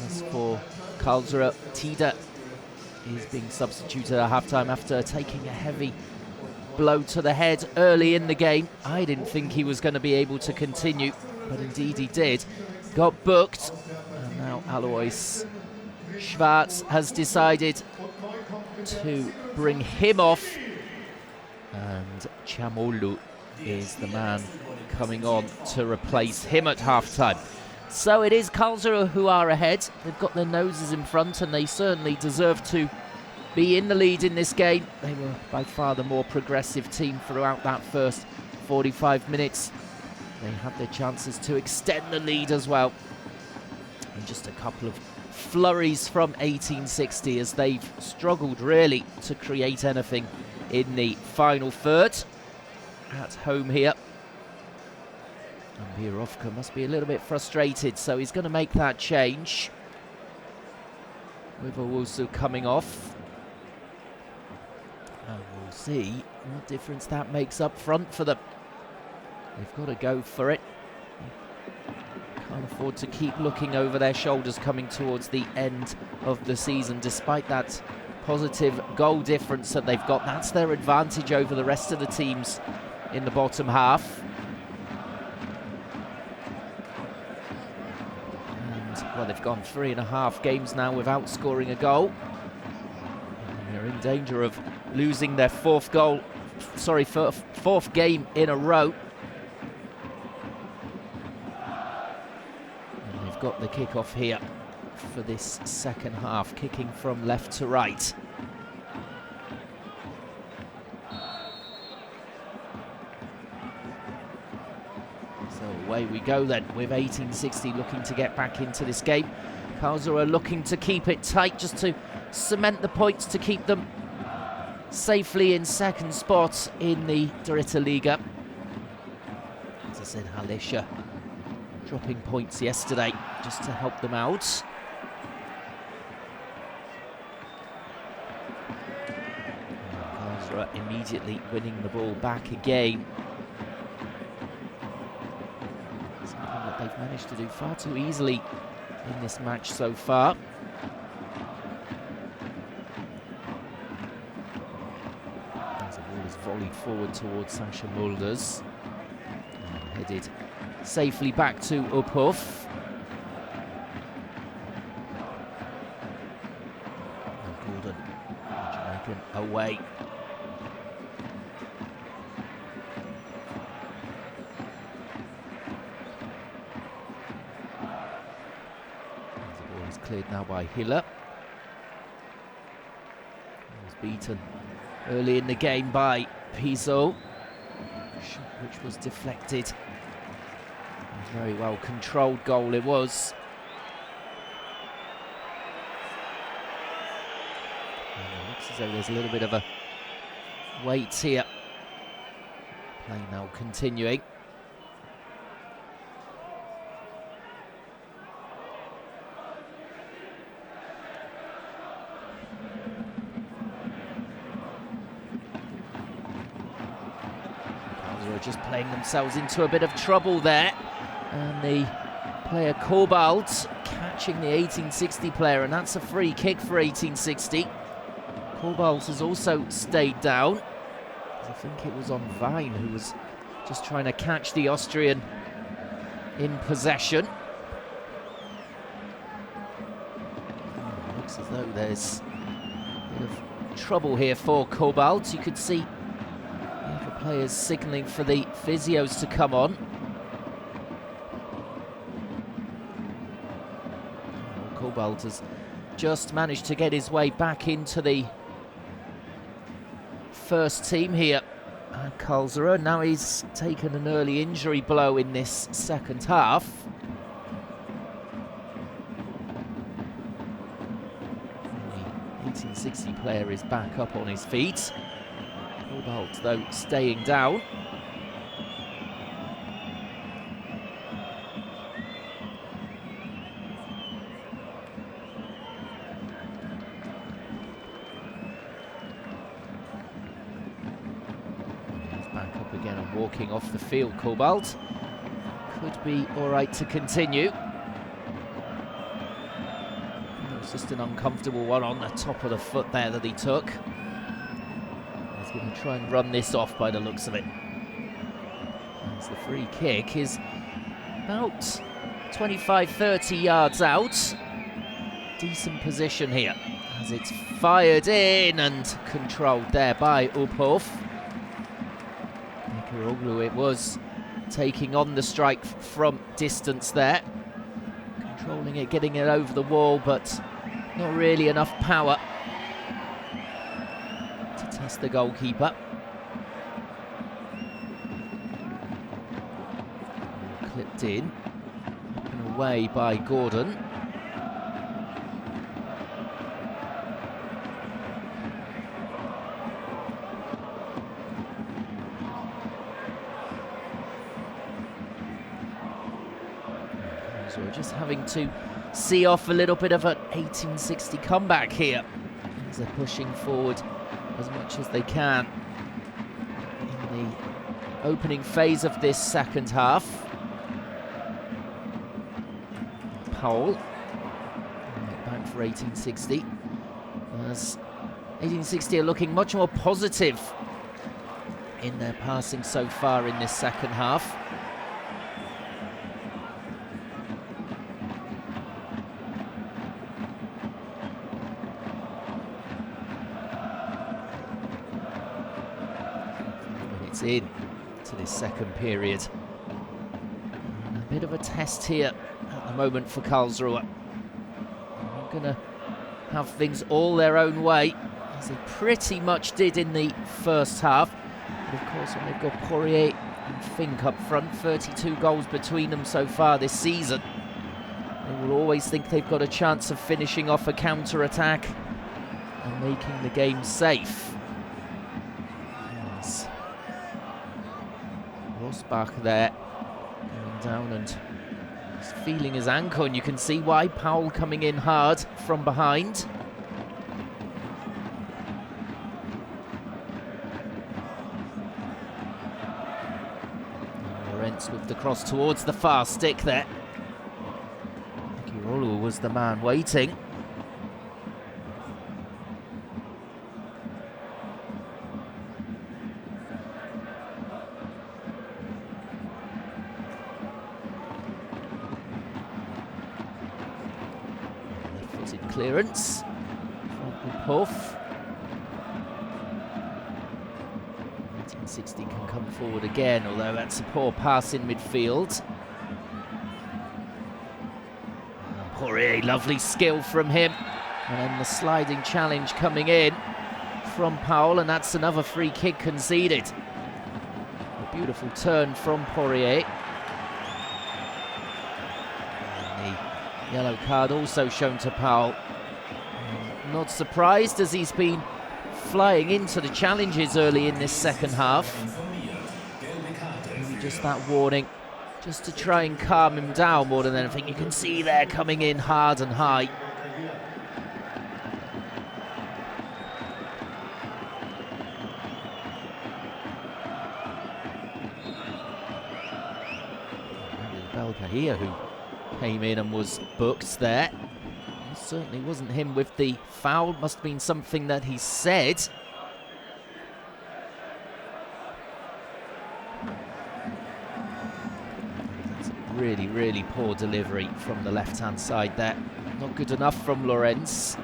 As for Karlsruher, Tida is being substituted at halftime after taking a heavy blow to the head early in the game. I didn't think he was going to be able to continue, but indeed he did. Got booked, and now Alois Schwarz has decided to bring him off, and Chamolu is the man coming on to replace him at halftime. So it is Karlsruhe who are ahead. They've got their noses in front, and they certainly deserve to be in the lead in this game. They were by far the more progressive team throughout that first 45 minutes. They had their chances to extend the lead as well. And just a couple of flurries from 1860 as they've struggled really to create anything in the final third. At home here. And Birovka must be a little bit frustrated, so he's going to make that change. With Owusu coming off. And we'll see what difference that makes up front for them. They've got to go for it. Can't afford to keep looking over their shoulders coming towards the end of the season, despite that positive goal difference that they've got. That's their advantage over the rest of the teams in the bottom half. And, well, they've gone 3.5 games now without scoring a goal. And they're in danger of losing their fourth game in a row. Got the kick-off here for this second half, kicking from left to right. So away we go then, with 1860 looking to get back into this game. Karlsruhe looking to keep it tight, just to cement the points to keep them safely in second spot in the Dritte Liga. As I said, Halisha dropping points yesterday just to help them out. Karlsruhe immediately winning the ball back again. managed to do far too easily in this match so far. As the ball is volleyed forward towards Sascha Mulders. Headed safely back to Uphoff. Gordon, Jamaican away. The ball is cleared now by Hiller. He was beaten early in the game by Pizzo, which was deflected. A very well controlled goal it was. And it looks as though there's a little bit of a wait here. Play now continuing. Karlsruher just playing themselves into a bit of trouble there. And the player Cobalt catching the 1860 player, and that's a free kick for 1860. Cobalt has also stayed down. I think it was on Vine who was just trying to catch the Austrian in possession. Looks as though there's a bit of trouble here for Cobalt. You could see the other players signalling for the physios to come on. Cobalt has just managed to get his way back into the first team here at Karlsruher. Now he's taken an early injury blow in this second half. The 1860 player is back up on his feet. Cobalt, though, staying down. Again and walking off the field. Cobalt could be all right to continue. It was just an uncomfortable one on the top of the foot there that he took. He's going to try and run this off by the looks of it. As the free kick is about 25-30 yards out. Decent position here as it's fired in and controlled there by Uphoff. It was taking on the strike from distance there. Controlling it, getting it over the wall, but not really enough power to test the goalkeeper. Clipped in, up and away by Gordon. So we're just having to see off a little bit of an 1860 comeback here as they're pushing forward as much as they can in the opening phase of this second half. Powell back for 1860 as 1860 are looking much more positive in their passing so far in this second half. In to this second period. And a bit of a test here at the moment for Karlsruher. They're going to have things all their own way, as they pretty much did in the first half. But of course, when they've got Poirier and Fink up front, 32 goals between them so far this season, they will always think they've got a chance of finishing off a counter-attack and making the game safe. Rosbach there, going down and he's feeling his ankle, and you can see why. Powell coming in hard from behind. Lorenz with the cross towards the far stick there. was the man waiting. Left-footed clearance. Front puff. 1960 can come forward again, although that's a poor pass in midfield. Poirier, lovely skill from him. And then the sliding challenge coming in from Powell, and that's another free kick conceded. A beautiful turn from Poirier. And the yellow card also shown to Powell. Not surprised, as he's been flying into the challenges early in this second half. Maybe just that warning, just to try and calm him down more than anything. You can see there coming in hard and high. Belka here, who came in and was booked there. It certainly wasn't him with the foul. Must have been something that he said. That's a really, really poor delivery from the left-hand side there. Not good enough from Lorenz.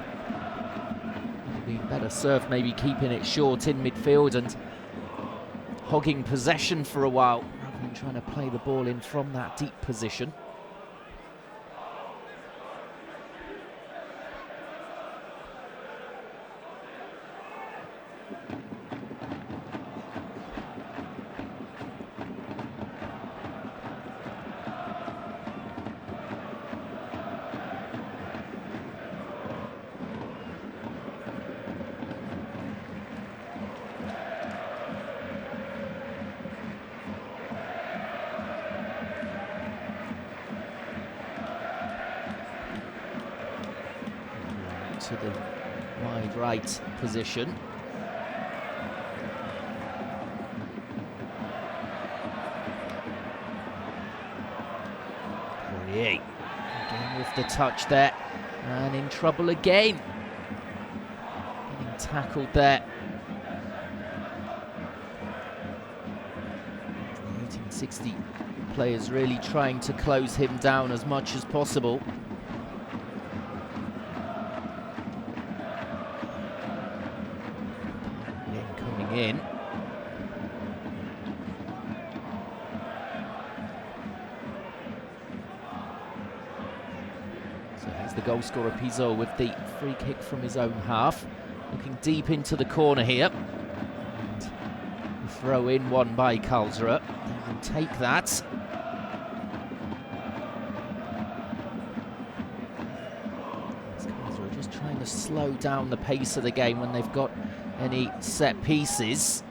Be better served maybe keeping it short in midfield and hogging possession for a while, rather than trying to play the ball in from that deep position. To the wide right position. Poirier again with the touch there, and in trouble again. Getting tackled there. The 1860 players really trying to close him down as much as possible. In. So here's the goal scorer Pizzo with the free kick from his own half. Looking deep into the corner here. And the throw in one by Karlsruher. They will take that. Karlsruher just trying to slow down the pace of the game when they've got any set pieces.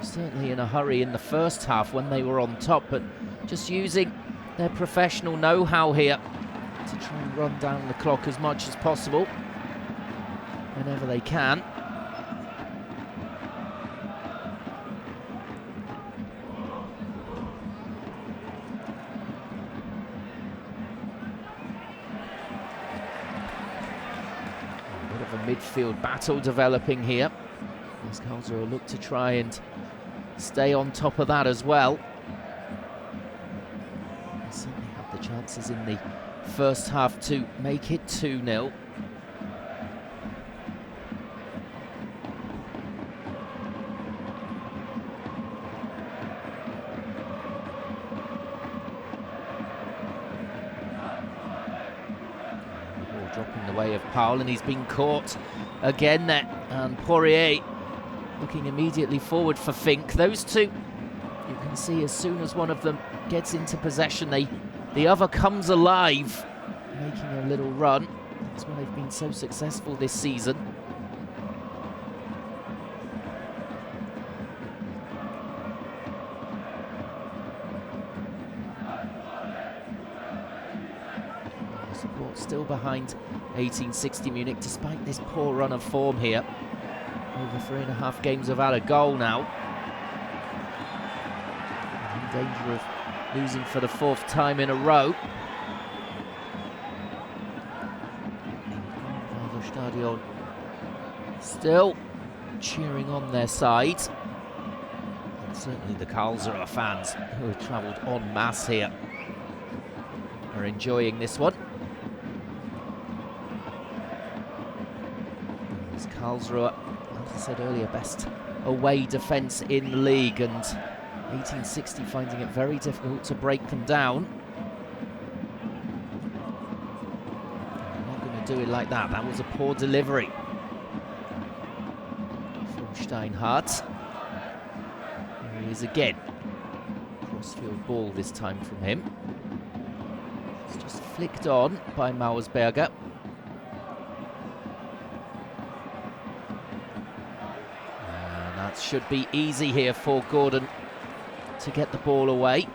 Certainly in a hurry in the first half when they were on top, but just using their professional know-how here to try and run down the clock as much as possible whenever they can. Midfield battle developing here as Karlsruher look to try and stay on top of that as well. They certainly had the chances in the first half to make it 2-0. Dropping the way of Powell, and he's been caught again there. And Poirier looking immediately forward for Fink. Those two, you can see as soon as one of them gets into possession, the other comes alive, making a little run. That's why they've been so successful this season. Support still behind 1860 Munich, despite this poor run of form here. Over 3.5 games without a goal now. In danger of losing for the 4th time in a row. Still cheering on their side. And certainly the Karlsruher fans who have travelled en masse here are enjoying this one. As Karlsruher, as I said earlier, best away defence in the league, and 1860 finding it very difficult to break them down. I'm not going to do it like that. That was a poor delivery from Steinhardt. Here he is again. Crossfield ball this time from him. It's just flicked on by Mauersberger. That should be easy here for Gordon to get the ball away,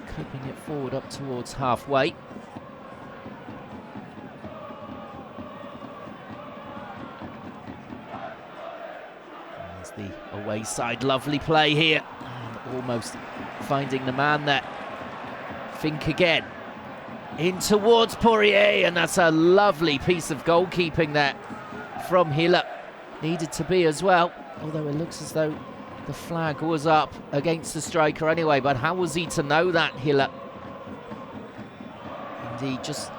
clipping it forward up towards halfway. There's the away side, lovely play here, and almost finding the man there. Fink again, in towards Poirier, and that's a lovely piece of goalkeeping there from Hiller. Needed to be as well, although it looks as though the flag was up against the striker anyway, but how was he to know that, Hiller? Indeed, just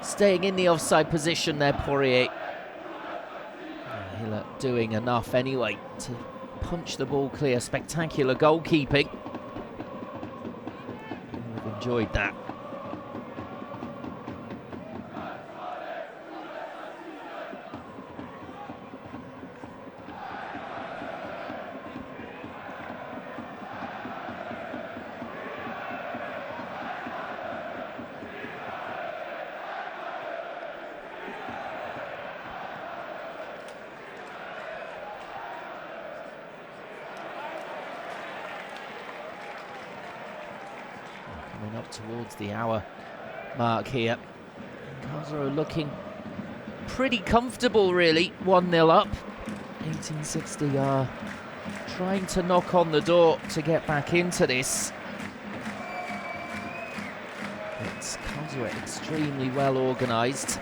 staying in the offside position there, Poirier. Hiller doing enough anyway to punch the ball clear. Spectacular goalkeeping. We've enjoyed that. Coming up towards the hour mark here. Karlsruhe looking pretty comfortable, really. 1-0 up. 1860 are trying to knock on the door to get back into this. It's Karlsruhe extremely well organised,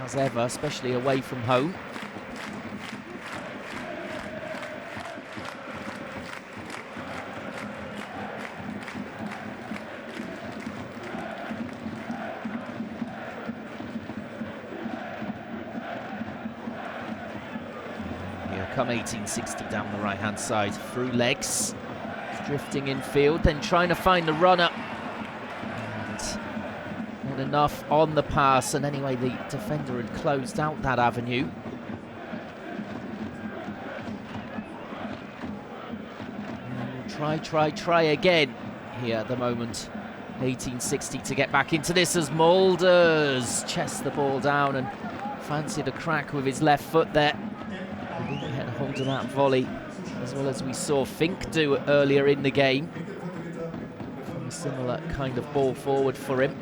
as ever, especially away from home. Come 1860 down the right-hand side, through legs, drifting in field, then trying to find the runner. And not enough on the pass, and anyway, the defender had closed out that avenue. Try again here at the moment. 1860 to get back into this as Mulders chests the ball down and fancied a crack with his left foot there. He didn't get hold of that volley, as well as we saw Fink do earlier in the game. From a similar kind of ball forward for him.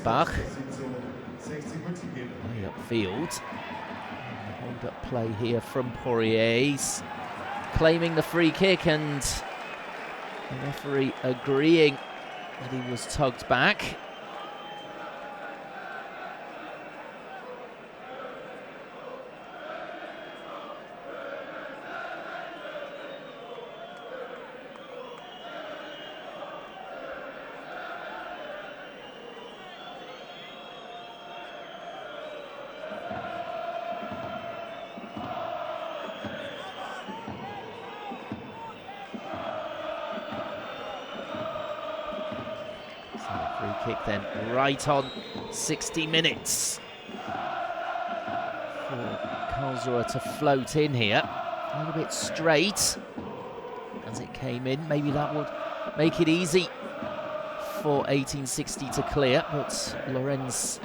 Bach. Way upfield. Hold up play here from Poirier's. Claiming the free kick, and the referee agreeing that he was tugged back. Kick then right on 60 minutes for Karlsruhe to float in here. A little bit straight as it came in. Maybe that would make it easy for 1860 to clear, but Lorenz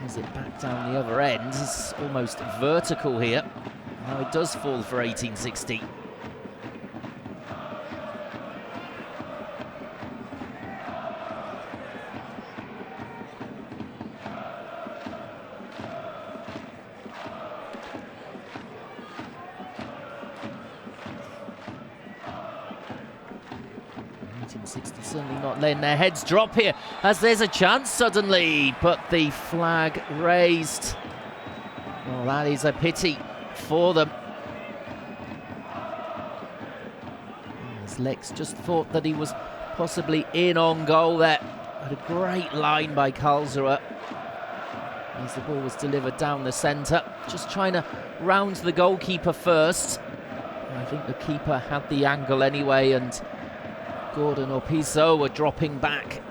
has it back down the other end. It's almost vertical here. Now it does fall for 1860. 1860 certainly not letting their heads drop here, as there's a chance suddenly, but the flag raised. Well, that is a pity for them. As Lex just thought that he was possibly in on goal there. But a great line by Karlsruher as the ball was delivered down the centre. Just trying to round the goalkeeper first. I think the keeper had the angle anyway, and Gordon or Pizzo were dropping back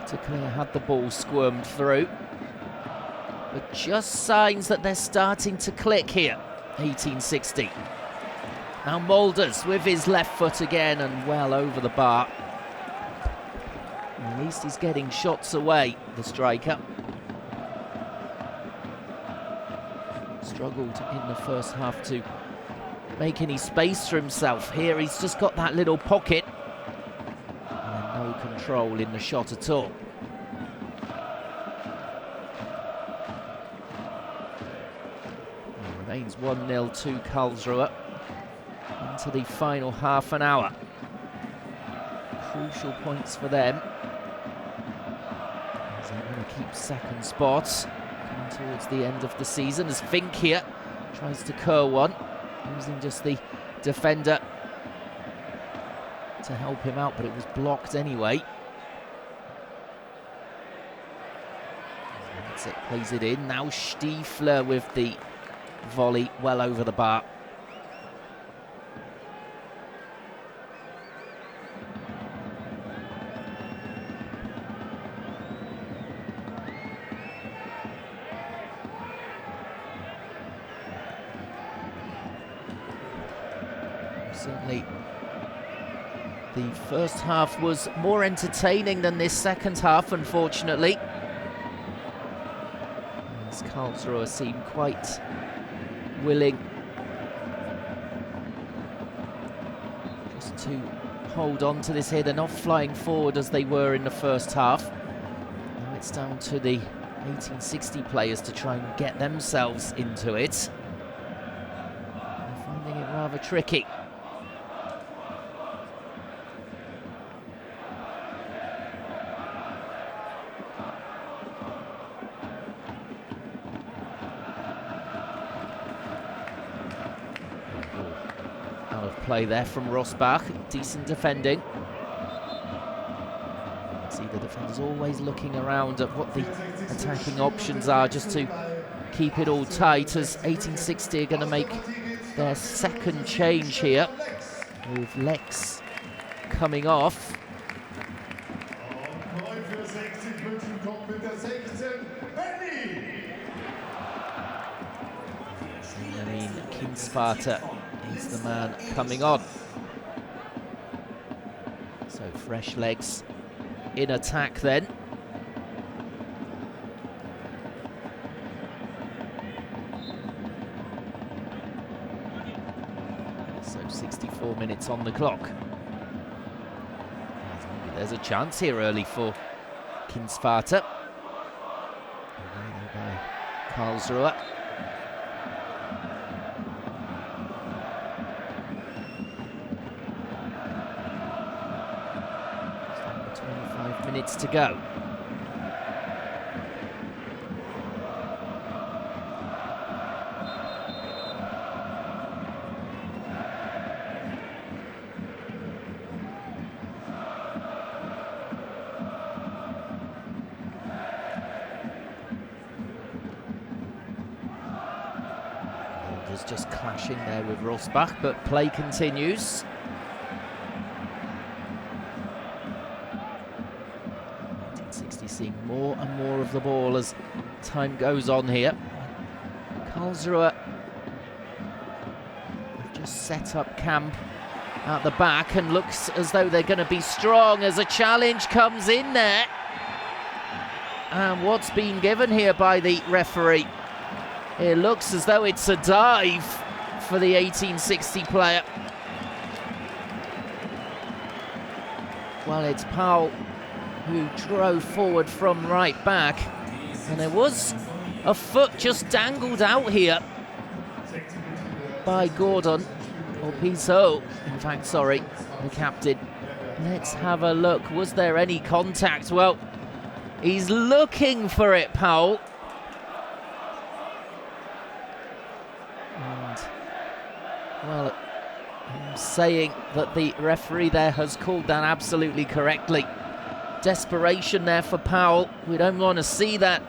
to clear, had the ball squirmed through. But just signs that they're starting to click here, 1860. Now Mulders with his left foot again and well over the bar. At least he's getting shots away, the striker. Struggled in the first half to make any space for himself. Here he's just got that little pocket. And no control in the shot at all. It remains 1-0 to Karlsruher into the final half an hour. Crucial points for them. As they want to keep second spots coming towards the end of the season, as Fink here tries to curl one, using just the defender to help him out, but it was blocked anyway. That's it, plays it in. Now Stiefler with the volley well over the bar. Certainly the first half was more entertaining than this second half, unfortunately. As Karlsruher seemed quite willing just to hold on to this here. They're not flying forward as they were in the first half. Now it's down to the 1860 players to try and get themselves into it. They're finding it rather tricky. Play there from Rosbach, decent defending. See the defenders always looking around at what the attacking options are just to keep it all tight, as 1860 are going to make their second change here with Lex coming off. Kinsvater is the man coming on. So fresh legs in attack then. So 64 minutes on the clock. There's a chance here early for Kinsvater. By Karlsruher. 25 minutes to go. Just clashing there with Rosbach, but play continues. 1860 seeing more and more of the ball as time goes on here. Karlsruher have just set up camp at the back and looks as though they're going to be strong as a challenge comes in there. And what's been given here by the referee? It looks as though it's a dive for the 1860 player. Well, it's Powell who drove forward from right back. And there was a foot just dangled out here by Gordon, or Pizzo, in fact, sorry, the captain. Let's have a look. Was there any contact? Well, he's looking for it, Powell. And, well, I'm saying that the referee there has called that absolutely correctly. Desperation there for Powell. We don't want to see that.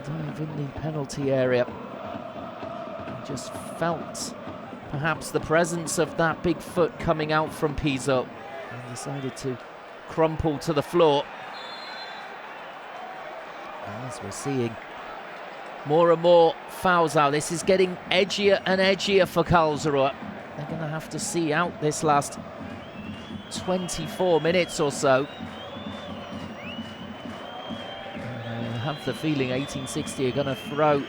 Dive in the penalty area. He just felt perhaps the presence of that big foot coming out from Pizzo and decided to crumple to the floor. As we're seeing more and more fouls out, this is getting edgier and edgier for Karlsruher. They're going to have to see out this last 24 minutes or so. I have the feeling 1860 are going to throw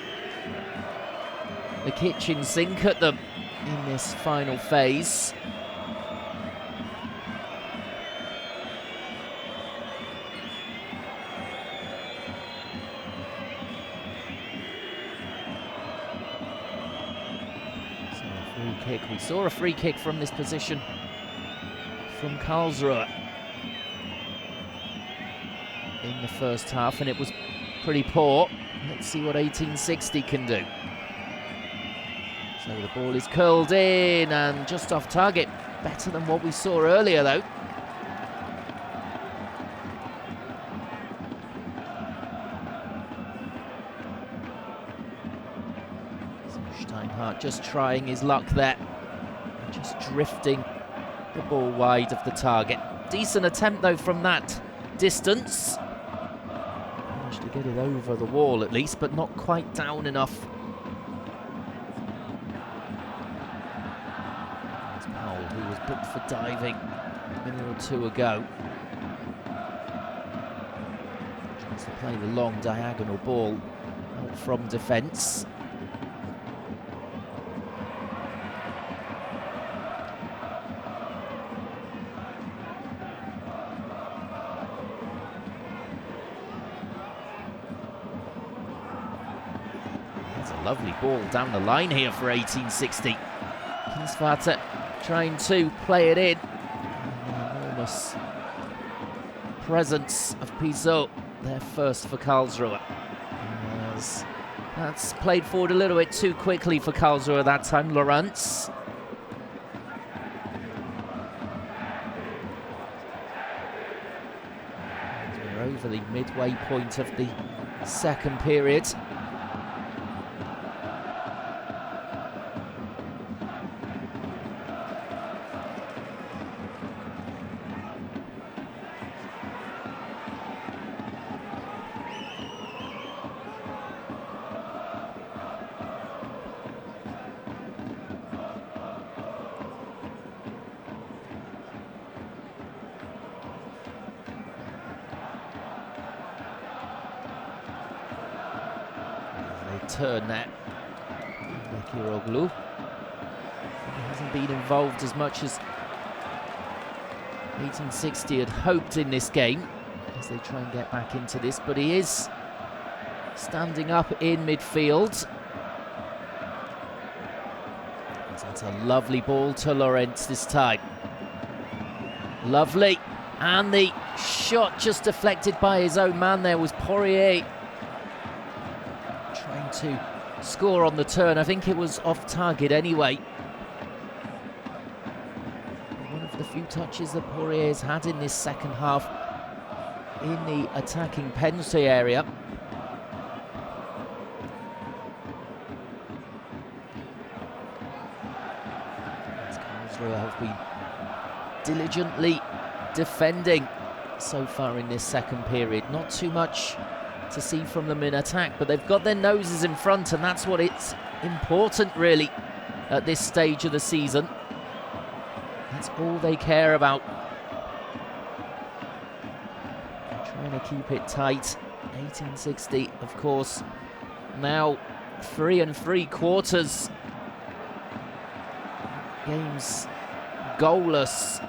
the kitchen sink at them in this final phase. So a free kick. We saw a free kick from this position from Karlsruher in the first half, and it was pretty poor. Let's see what 1860 can do. So the ball is curled in and just off target. Better than what we saw earlier, though. So Steinhardt just trying his luck there. Just drifting the ball wide of the target. Decent attempt, though, from that distance. Managed to get it over the wall, at least, but not quite down enough. Who was booked for diving a minute or two ago. Tries to play the long diagonal ball out from defence. That's a lovely ball down the line here for 1860. Kinsvater trying to play it in. The enormous presence of Pizzo there first for Karlsruher. As that's played forward a little bit too quickly for Karlsruher that time. Lawrence. We're over the midway point of the second period. Turn that. Bekiroglu. He hasn't been involved as much as 1860 had hoped in this game as they try and get back into this, but he is standing up in midfield. That's a lovely ball to Lawrence this time. Lovely. And the shot just deflected by his own man there was Poirier. Trying to score on the turn. I think it was off target anyway. One of the few touches that Poirier's had in this second half in the attacking penalty area. Karlsruher have been diligently defending so far in this second period. Not too much to see from them in attack, but they've got their noses in front, and that's what it's important really at this stage of the season. That's all they care about. They're trying to keep it tight. 1860, of course, now 3 3/4 games goalless.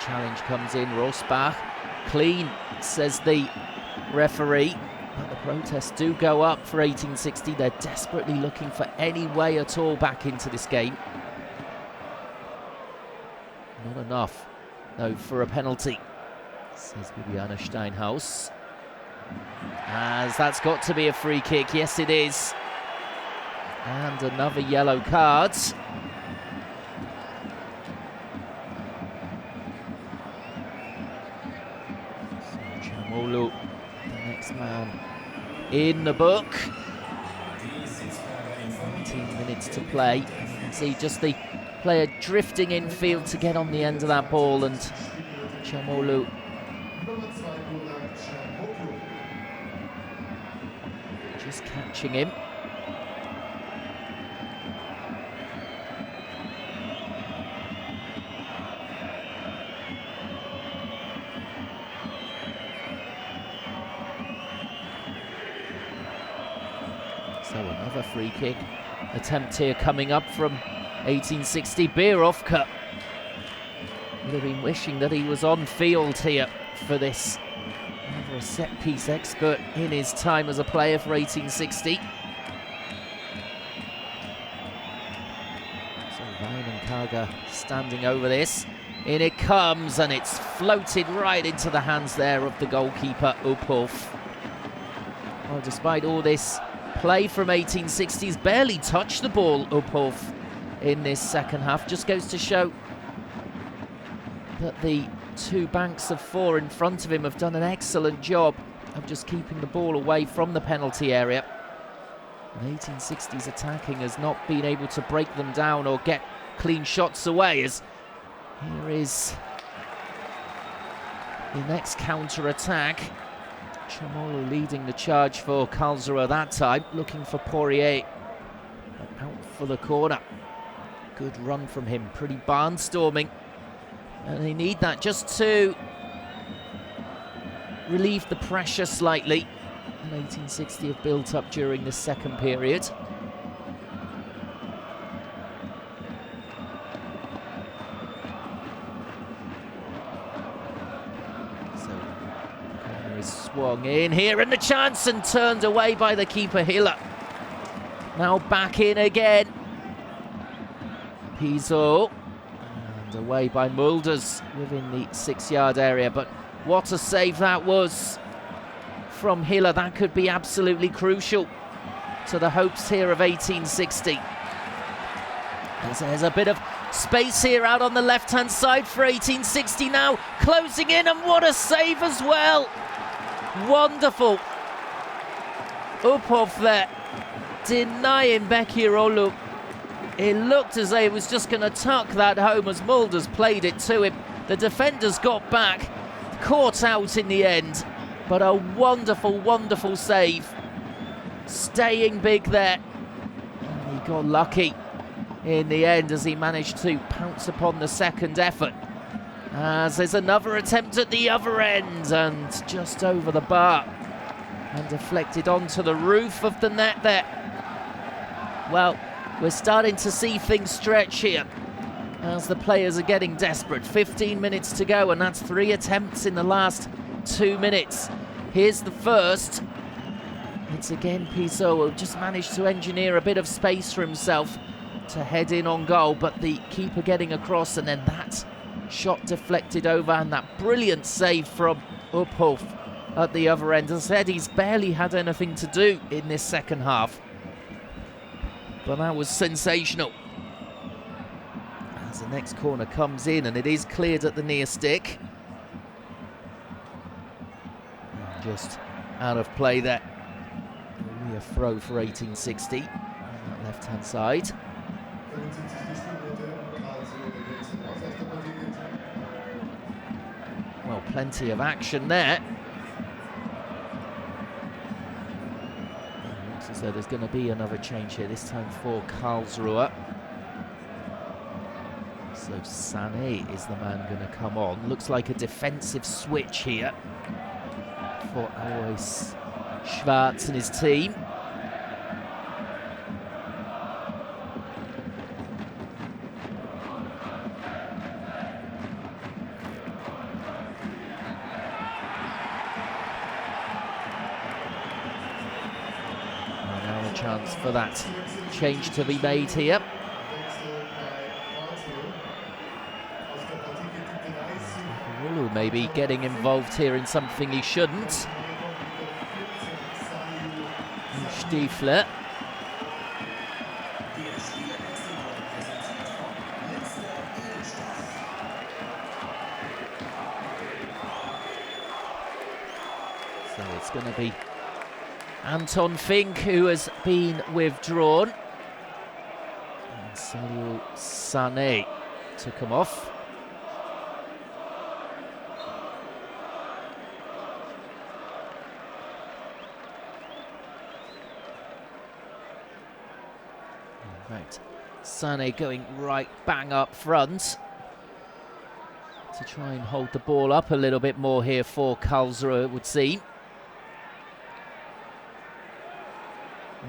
Challenge comes in. Rosbach clean, says the referee, but the protests do go up for 1860. They're desperately looking for any way at all back into this game. Not enough, though, for a penalty, says Bibiana Steinhaus. As that's got to be a free kick. Yes, it is. And another yellow card. Chamolu, the next man in the book. 19 minutes to play. You can see just the player drifting infield to get on the end of that ball, and Chamolu just catching him. So another free kick attempt here coming up from 1860. Birovka would have been wishing that he was on field here for this. Never a set-piece expert in his time as a player for 1860. So Ryan and Kaga standing over this. In it comes, and it's floated right into the hands there of the goalkeeper, Uphoff. Well, despite all this play from 1860's, barely touched the ball, Uphoff, in this second half. Just goes to show that the two banks of four in front of him have done an excellent job of just keeping the ball away from the penalty area. And 1860's attacking has not been able to break them down or get clean shots away, as here is the next counter-attack. Chamolu leading the charge for Karlsruher that time, looking for Poirier, but out for the corner. Good run from him, pretty barnstorming, and they need that just to relieve the pressure slightly. And 1860 have built up during the second period. Swung in here, and the chance, and turned away by the keeper Hiller. Now back in again. Pizzo, and away by Mulders within the 6-yard area. But what a save that was from Hiller. That could be absolutely crucial to the hopes here of 1860. There's a bit of space here out on the left-hand side for 1860 now, closing in, and what a save as well. Wonderful. Uphoff there, denying Bekirolu. It looked as though he was just going to tuck that home as Mulders played it to him. The defenders got back, caught out in the end, but a wonderful, wonderful save. Staying big there. And he got lucky in the end as he managed to pounce upon the second effort. As there's another attempt at the other end, and just over the bar and deflected onto the roof of the net there. Well, we're starting to see things stretch here as the players are getting desperate. 15 minutes to go, and that's 3 attempts in the last 2 minutes. Here's the first. It's again Pizzo, who just managed to engineer a bit of space for himself to head in on goal, but the keeper getting across, and then that shot deflected over, and that brilliant save from Uphoff at the other end. As I said, he's barely had anything to do in this second half, but that was sensational. As the next corner comes in, and it is cleared at the near stick. And just out of play there. Only a throw for 1860 on that left-hand side. Well, plenty of action there. It looks as though there's going to be another change here, this time for Karlsruher. So Sané is the man going to come on. Looks like a defensive switch here for Alois Schwarz and his team. Chance for that change to be made here. maybe getting involved here in something he shouldn't. Stiefler. So it's going to be Anton Fink who has been withdrawn. And Salou Sané took him off. In fact, Sané going right bang up front to try and hold the ball up a little bit more here for Karlsruhe, it would seem.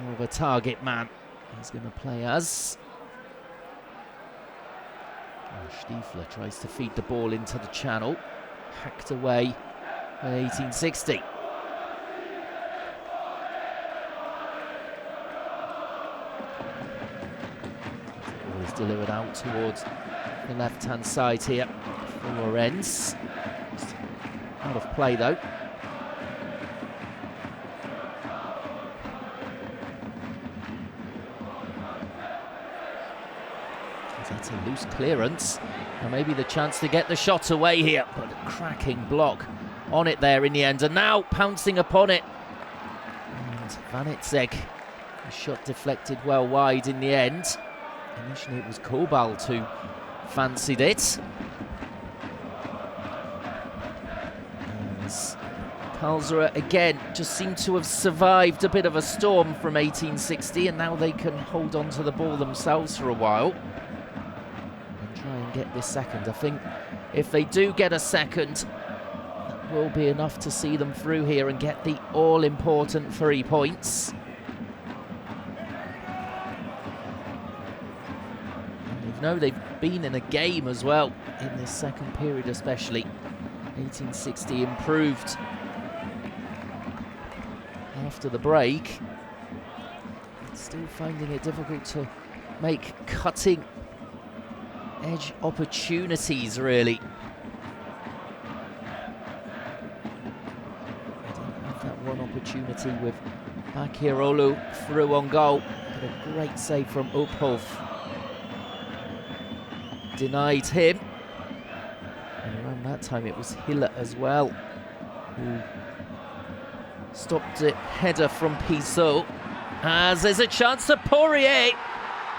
More of a target man he's going to play as. Stiefler tries to feed the ball into the channel. Hacked away by 1860. Ball is delivered out towards the left-hand side here for Lorenz. Out of play though. That's a loose clearance, and maybe the chance to get the shot away here, but a cracking block on it there in the end, and now pouncing upon it. And Van Itzeg, the shot deflected well wide in the end. Initially it was Kobal who fancied it. As Karlsruhe again just seem to have survived a bit of a storm from 1860, and now they can hold on to the ball themselves for a while. Try and get this second. I think if they do get a second, that will be enough to see them through here and get the all-important 3 points. And you know they've been in a game as well in this second period especially. 1860 improved after the break. Still finding it difficult to make cutting edge opportunities, really. They didn't have that one opportunity with Bakirolu through on goal, but a great save from Uphoff denied him. And around that time it was Hiller as well who stopped it. Header from Pizot, as there's a chance to Poirier.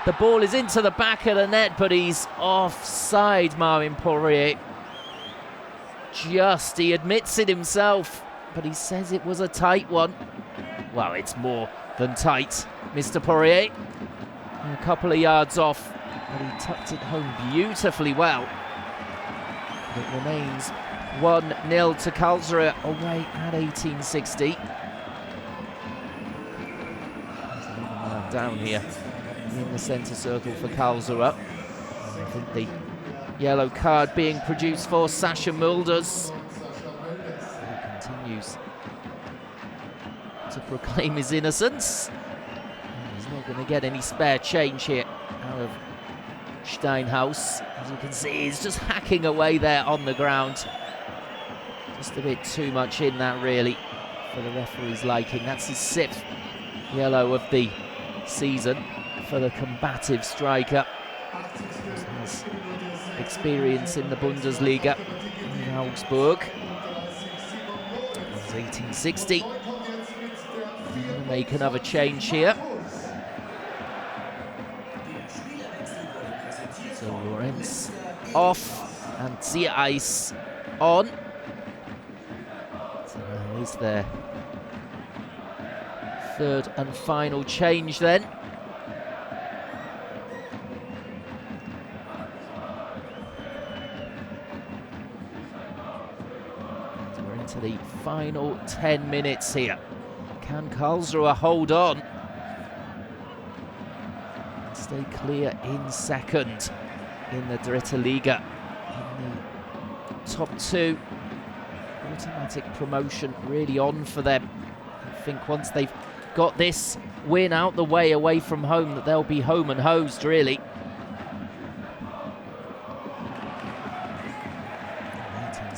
The ball is into the back of the net, but he's offside, Marvin Poirier. He admits it himself, but he says it was a tight one. Well, it's more than tight, Mr. Poirier. A couple of yards off, but he tucked it home beautifully well. It remains 1-0 to Karlsruhe away at 1860. There's another man down here in the centre circle for Karlsruhe. I think the yellow card being produced for Sascha Mulders. He continues to proclaim his innocence. He's not going to get any spare change here out of Steinhaus. As you can see, he's just hacking away there on the ground. Just a bit too much in that, really, for the referee's liking. That's his 6th yellow of the season for the combative striker. Has experience in the Bundesliga in Augsburg. It's 1860. Make another change here. So Lorenz off and Ziereis on. So that is their 3rd and final change then. So we're into the final 10 minutes here. Can Karlsruhe hold on? Stay clear in second in the Dritte Liga. In the top 2, automatic promotion really on for them. I think once they've got this win out the way away from home, that they'll be home and hosed, really.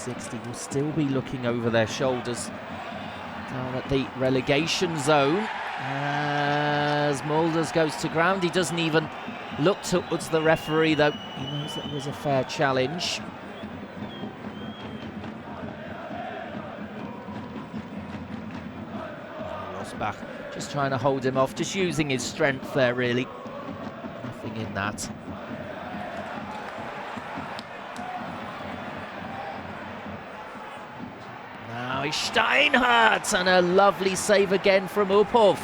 1860 will still be looking over their shoulders down at the relegation zone. As Mulders goes to ground, he doesn't even look towards the referee, though. He knows that it was a fair challenge. Rosbach just trying to hold him off, just using his strength there, really. Nothing in that. Now it's Steinhardt, and a lovely save again from Uphoff.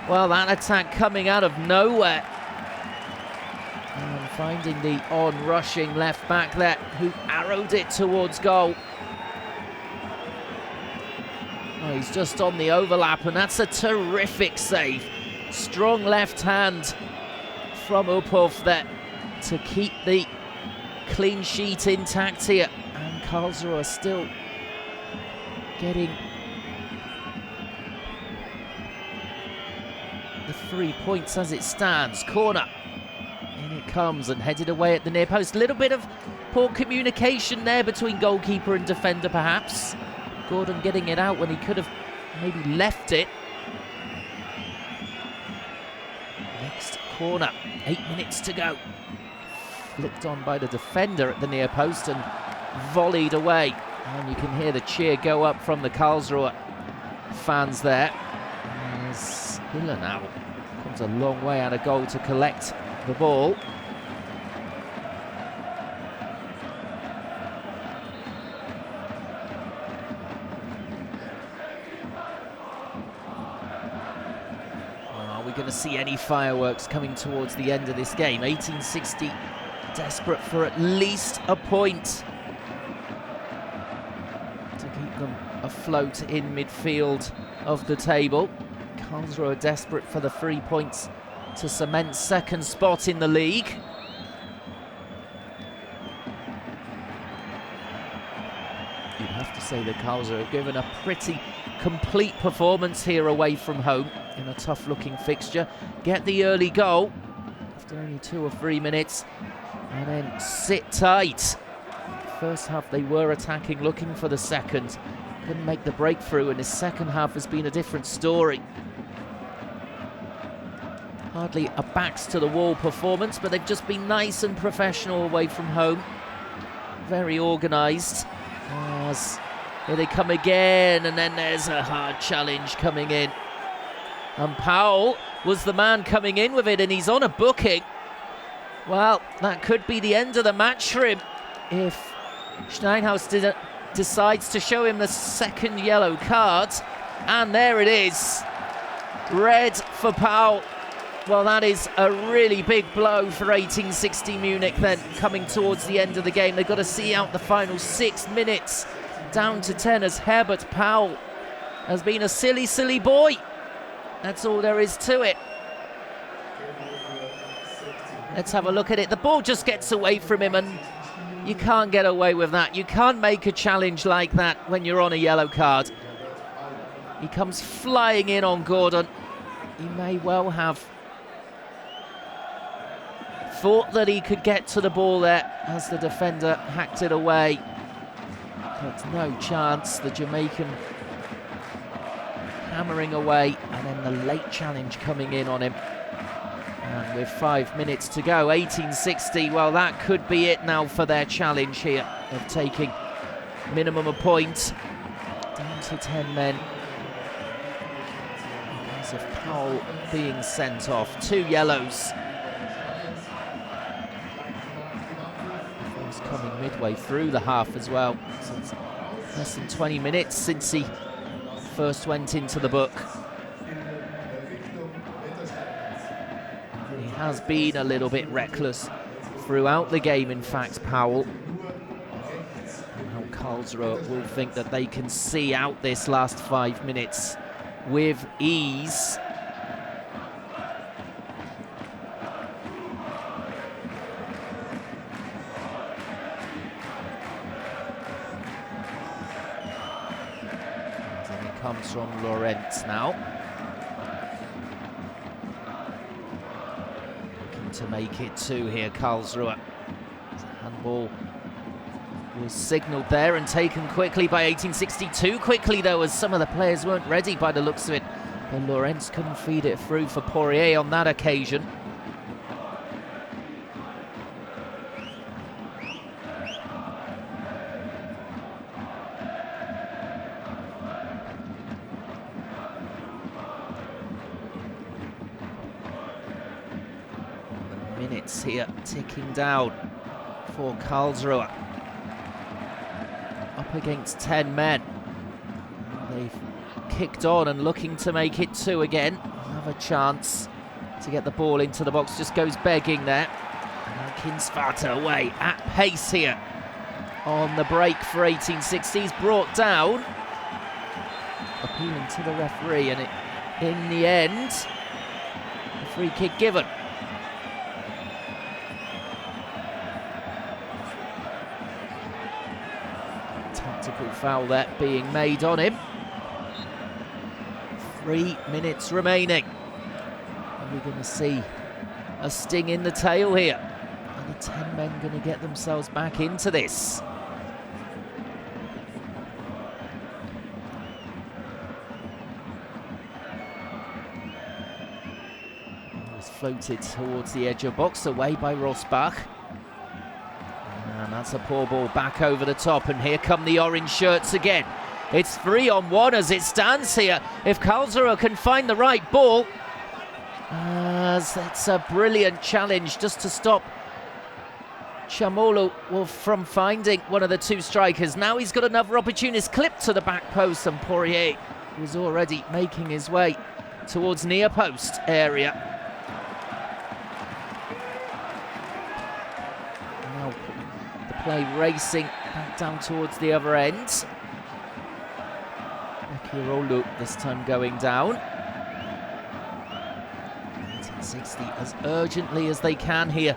Well, that attack coming out of nowhere. And finding the on-rushing left back there, who arrowed it towards goal. Oh, he's just on the overlap, and that's a terrific save. Strong left hand from Uphoff there to keep the clean sheet intact here. And Karlsruher still getting the 3 points as it stands. Corner. In it comes and headed away at the near post. A little bit of poor communication there between goalkeeper and defender, perhaps. Gordon getting it out when he could have maybe left it. Next corner. 8 minutes to go. Flicked on by the defender at the near post and volleyed away. And you can hear the cheer go up from the Karlsruher fans there. As Hiller now comes a long way out of goal to collect the ball. Are we going to see any fireworks coming towards the end of this game? 1860 desperate for at least a point to keep them afloat in midfield of the table. Karlsruhe desperate for the 3 points to cement second spot in the league. You'd have to say that Karlsruhe have given a pretty complete performance here away from home in a tough-looking fixture. Get the early goal after only 2 or 3 minutes and then sit tight. First half they were attacking, looking for the second. Couldn't make the breakthrough, and the second half has been a different story. Hardly a backs-to-the-wall performance, but they've just been nice and professional away from home. Very organised. As here they come again, and then there's a hard challenge coming in. And Powell was the man coming in with it, and he's on a booking. Well, that could be the end of the match for him if Steinhaus decides to show him the second yellow card. And there it is. Red for Powell. Well, that is a really big blow for 1860 Munich then, coming towards the end of the game. They've got to see out the final 6 minutes, down to 10, as Herbert Powell has been a silly, silly boy. That's all there is to it. Let's have a look at it. The ball just gets away from him, and you can't get away with that. You can't make a challenge like that when you're on a yellow card. He comes flying in on Gordon. He may well have thought that he could get to the ball there as the defender hacked it away. But no chance. The Jamaican hammering away, and then the late challenge coming in on him. And with 5 minutes to go, 1860, well, that could be it now for their challenge here of taking minimum a point. Down to 10 men. Because of Powell being sent off. 2 yellows. First coming midway through the half as well. So it's less than 20 minutes since he first went into the book. He has been a little bit reckless throughout the game, in fact, Powell. Now Karlsruhe will think that they can see out this last 5 minutes with ease. And it comes from Laurent now. To make it 2 here, Karlsruhe. Handball was signalled there and taken quickly by 1862. Quickly, though, as some of the players weren't ready by the looks of it. But Lorenz couldn't feed it through for Poirier on that occasion. Minutes here ticking down for Karlsruher. Up against 10 men. They've kicked on and looking to make it 2 again. Have a chance to get the ball into the box. Just goes begging there. Kinsvater away at pace here on the break for 1860s. Brought down. Appealing to the referee, and in the end, a free kick given. Tactical foul there being made on him. 3 minutes remaining. Are we going to see a sting in the tail here? Are the 10 men going to get themselves back into this? It was floated towards the edge of box, away by Rosbach. And that's a poor ball back over the top, and here come the orange shirts again. It's 3-on-1 as it stands here. If Karlsruher can find the right ball, it's a brilliant challenge just to stop Chamolo from finding one of the 2 strikers. Now he's got another opportunity. It's clipped to the back post, and Poirier was already making his way towards near post area. Now the play racing back down towards the other end. Kirolu this time going down. 1860 as urgently as they can here,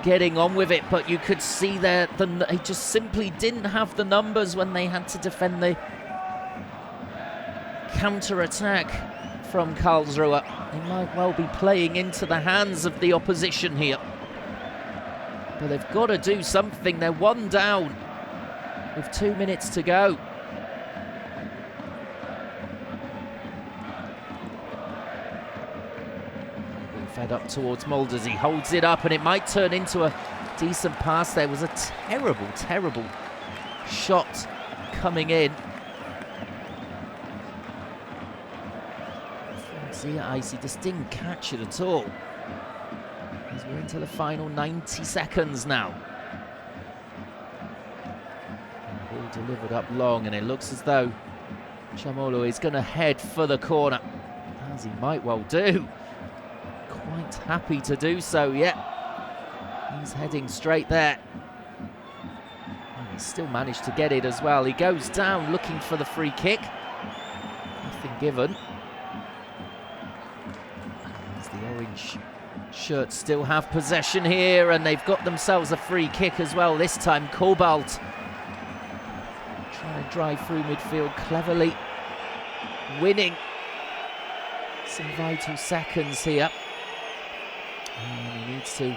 getting on with it, but you could see there they just simply didn't have the numbers when they had to defend the counter-attack from Karlsruher. They might well be playing into the hands of the opposition here, but they've got to do something. They're 1 down with 2 minutes to go. Fed up towards Mulders. He holds it up, and it might turn into a decent pass. There was a terrible, terrible shot coming in. Icy just didn't catch it at all. As we're into the final 90 seconds now. Ball delivered up long, and it looks as though Chamolo is going to head for the corner, as he might well do. Quite happy to do so, yeah. He's heading straight there. And he still managed to get it as well. He goes down looking for the free kick. Nothing given. As the orange shirts still have possession here, and they've got themselves a free kick as well. This time Cobalt trying to drive through midfield cleverly, winning some vital seconds here. And he needs to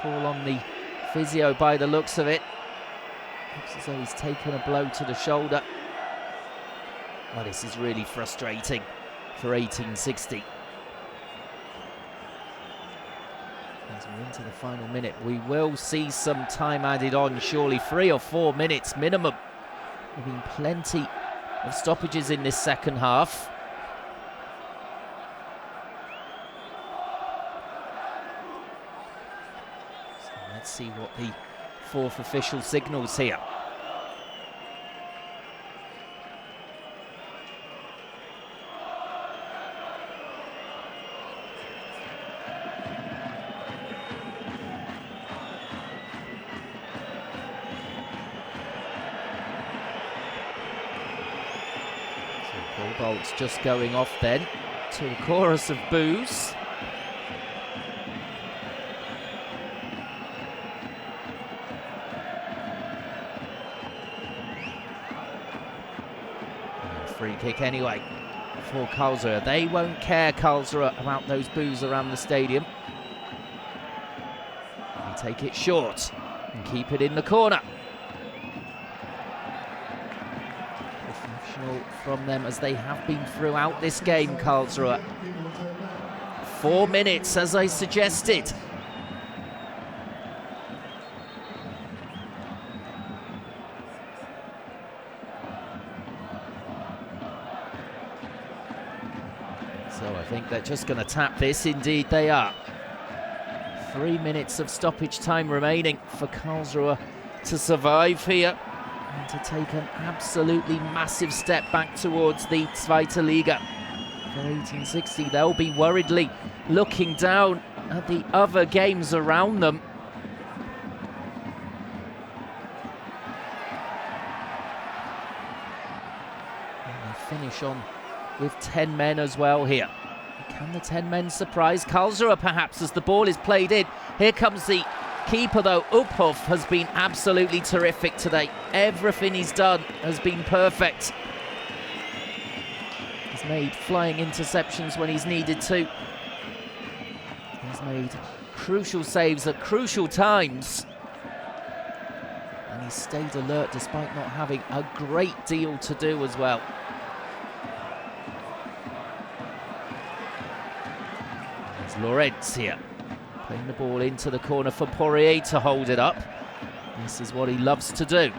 call on the physio by the looks of it. Looks as though he's taken a blow to the shoulder. Well, this is really frustrating for 1860. As we're into the final minute, we will see some time added on, surely 3 or 4 minutes minimum. There have been plenty of stoppages in this second half. Let's see what the 4th official signals here. So Cobalt's just going off then to a chorus of boos. Free kick anyway for Karlsruher. They won't care, Karlsruher, about those boos around the stadium. They take it short and keep it in the corner. signal from them, as they have been throughout this game, Karlsruher. 4 minutes, as I suggested. So I think they're just going to tap this. Indeed they are. 3 minutes of stoppage time remaining for Karlsruhe to survive here and to take an absolutely massive step back towards the Zweite Liga. For 1860, they'll be worriedly looking down at the other games around them. And they finish on with 10 men as well here. Can the 10 men surprise Karlsruhe perhaps as the ball is played in? Here comes the keeper though. Uphoff has been absolutely terrific today. Everything he's done has been perfect. He's made flying interceptions when he's needed to. He's made crucial saves at crucial times. And he's stayed alert despite not having a great deal to do as well. Lorenz here, playing the ball into the corner for Poirier to hold it up. This is what he loves to do.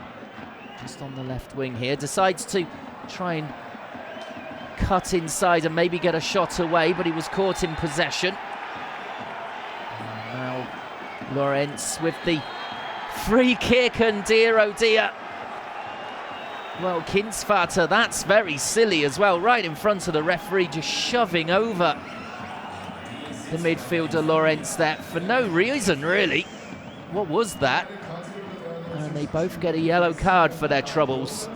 Just on the left wing here, decides to try and cut inside and maybe get a shot away, but he was caught in possession. And now Lorenz with the free kick, and dear oh dear. Well, Kindsvater, that's very silly as well, right in front of the referee, just shoving over the midfielder Lorenz there for no reason really. What was that? And they both get a yellow card for their troubles.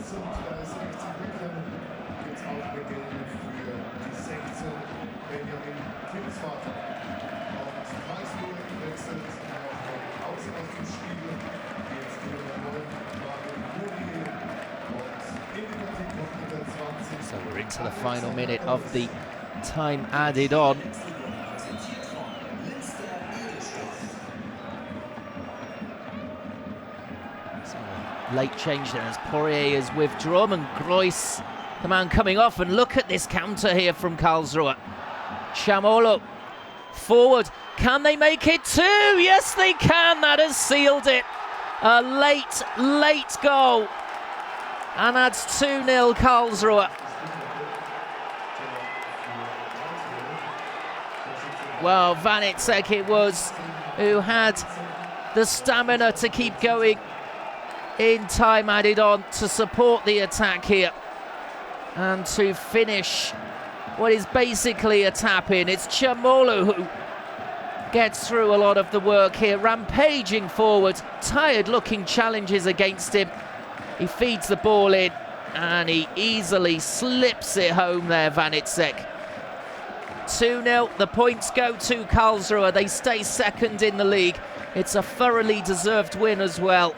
So we're into the final minute of the time added on. Late change there as Poirier is withdrawn, and Groys, the man coming off, and look at this counter here from Karlsruhe. Chamolo forward, can they make it two? Yes they can, that has sealed it. A late goal, and that's 2-0 Karlsruhe. Well, Vanitsek it was, who had the stamina to keep going in time added on to support the attack here and to finish what is basically a tap-in. It's Chamolo who gets through a lot of the work here, rampaging forward, tired-looking challenges against him. He feeds the ball in and he easily slips it home there, Vanitsek. 2-0, the points go to Karlsruhe. They stay second in the league. It's a thoroughly deserved win as well.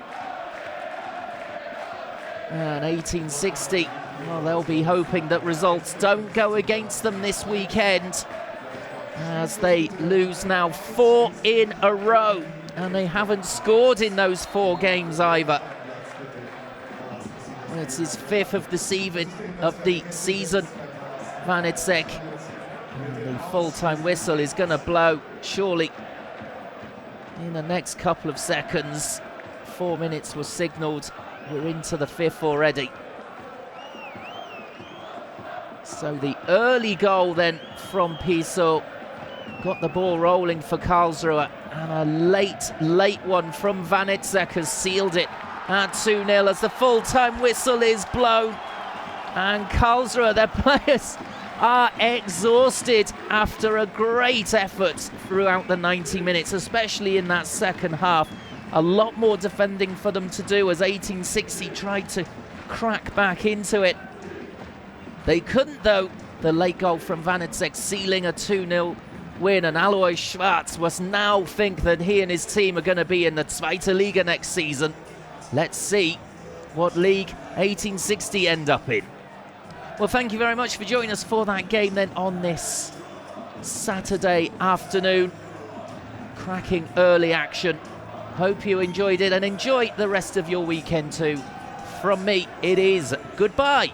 And 1860, well, they'll be hoping that results don't go against them this weekend, as they lose now 4 in a row, and they haven't scored in those 4 games either. It's his 5th of the season, Vanitsek. The full-time whistle is going to blow surely in the next couple of seconds. 4 minutes was signalled. We're into the 5th already. So the early goal then from Piso got the ball rolling for Karlsruhe, and a late one from Vanitsek has sealed it at 2-0 as the full-time whistle is blown. And Karlsruhe, their players are exhausted after a great effort throughout the 90 minutes, especially in that second half. A lot more defending for them to do as 1860 tried to crack back into it. They couldn't though. The late goal from Vanitsek sealing a 2-0 win, and Alois Schwarz must now think that he and his team are going to be in the Zweite Liga next season. Let's see what league 1860 end up in. Well, thank you very much for joining us for that game then on this Saturday afternoon. Cracking early action. Hope you enjoyed it and enjoy the rest of your weekend too. From me, it is goodbye.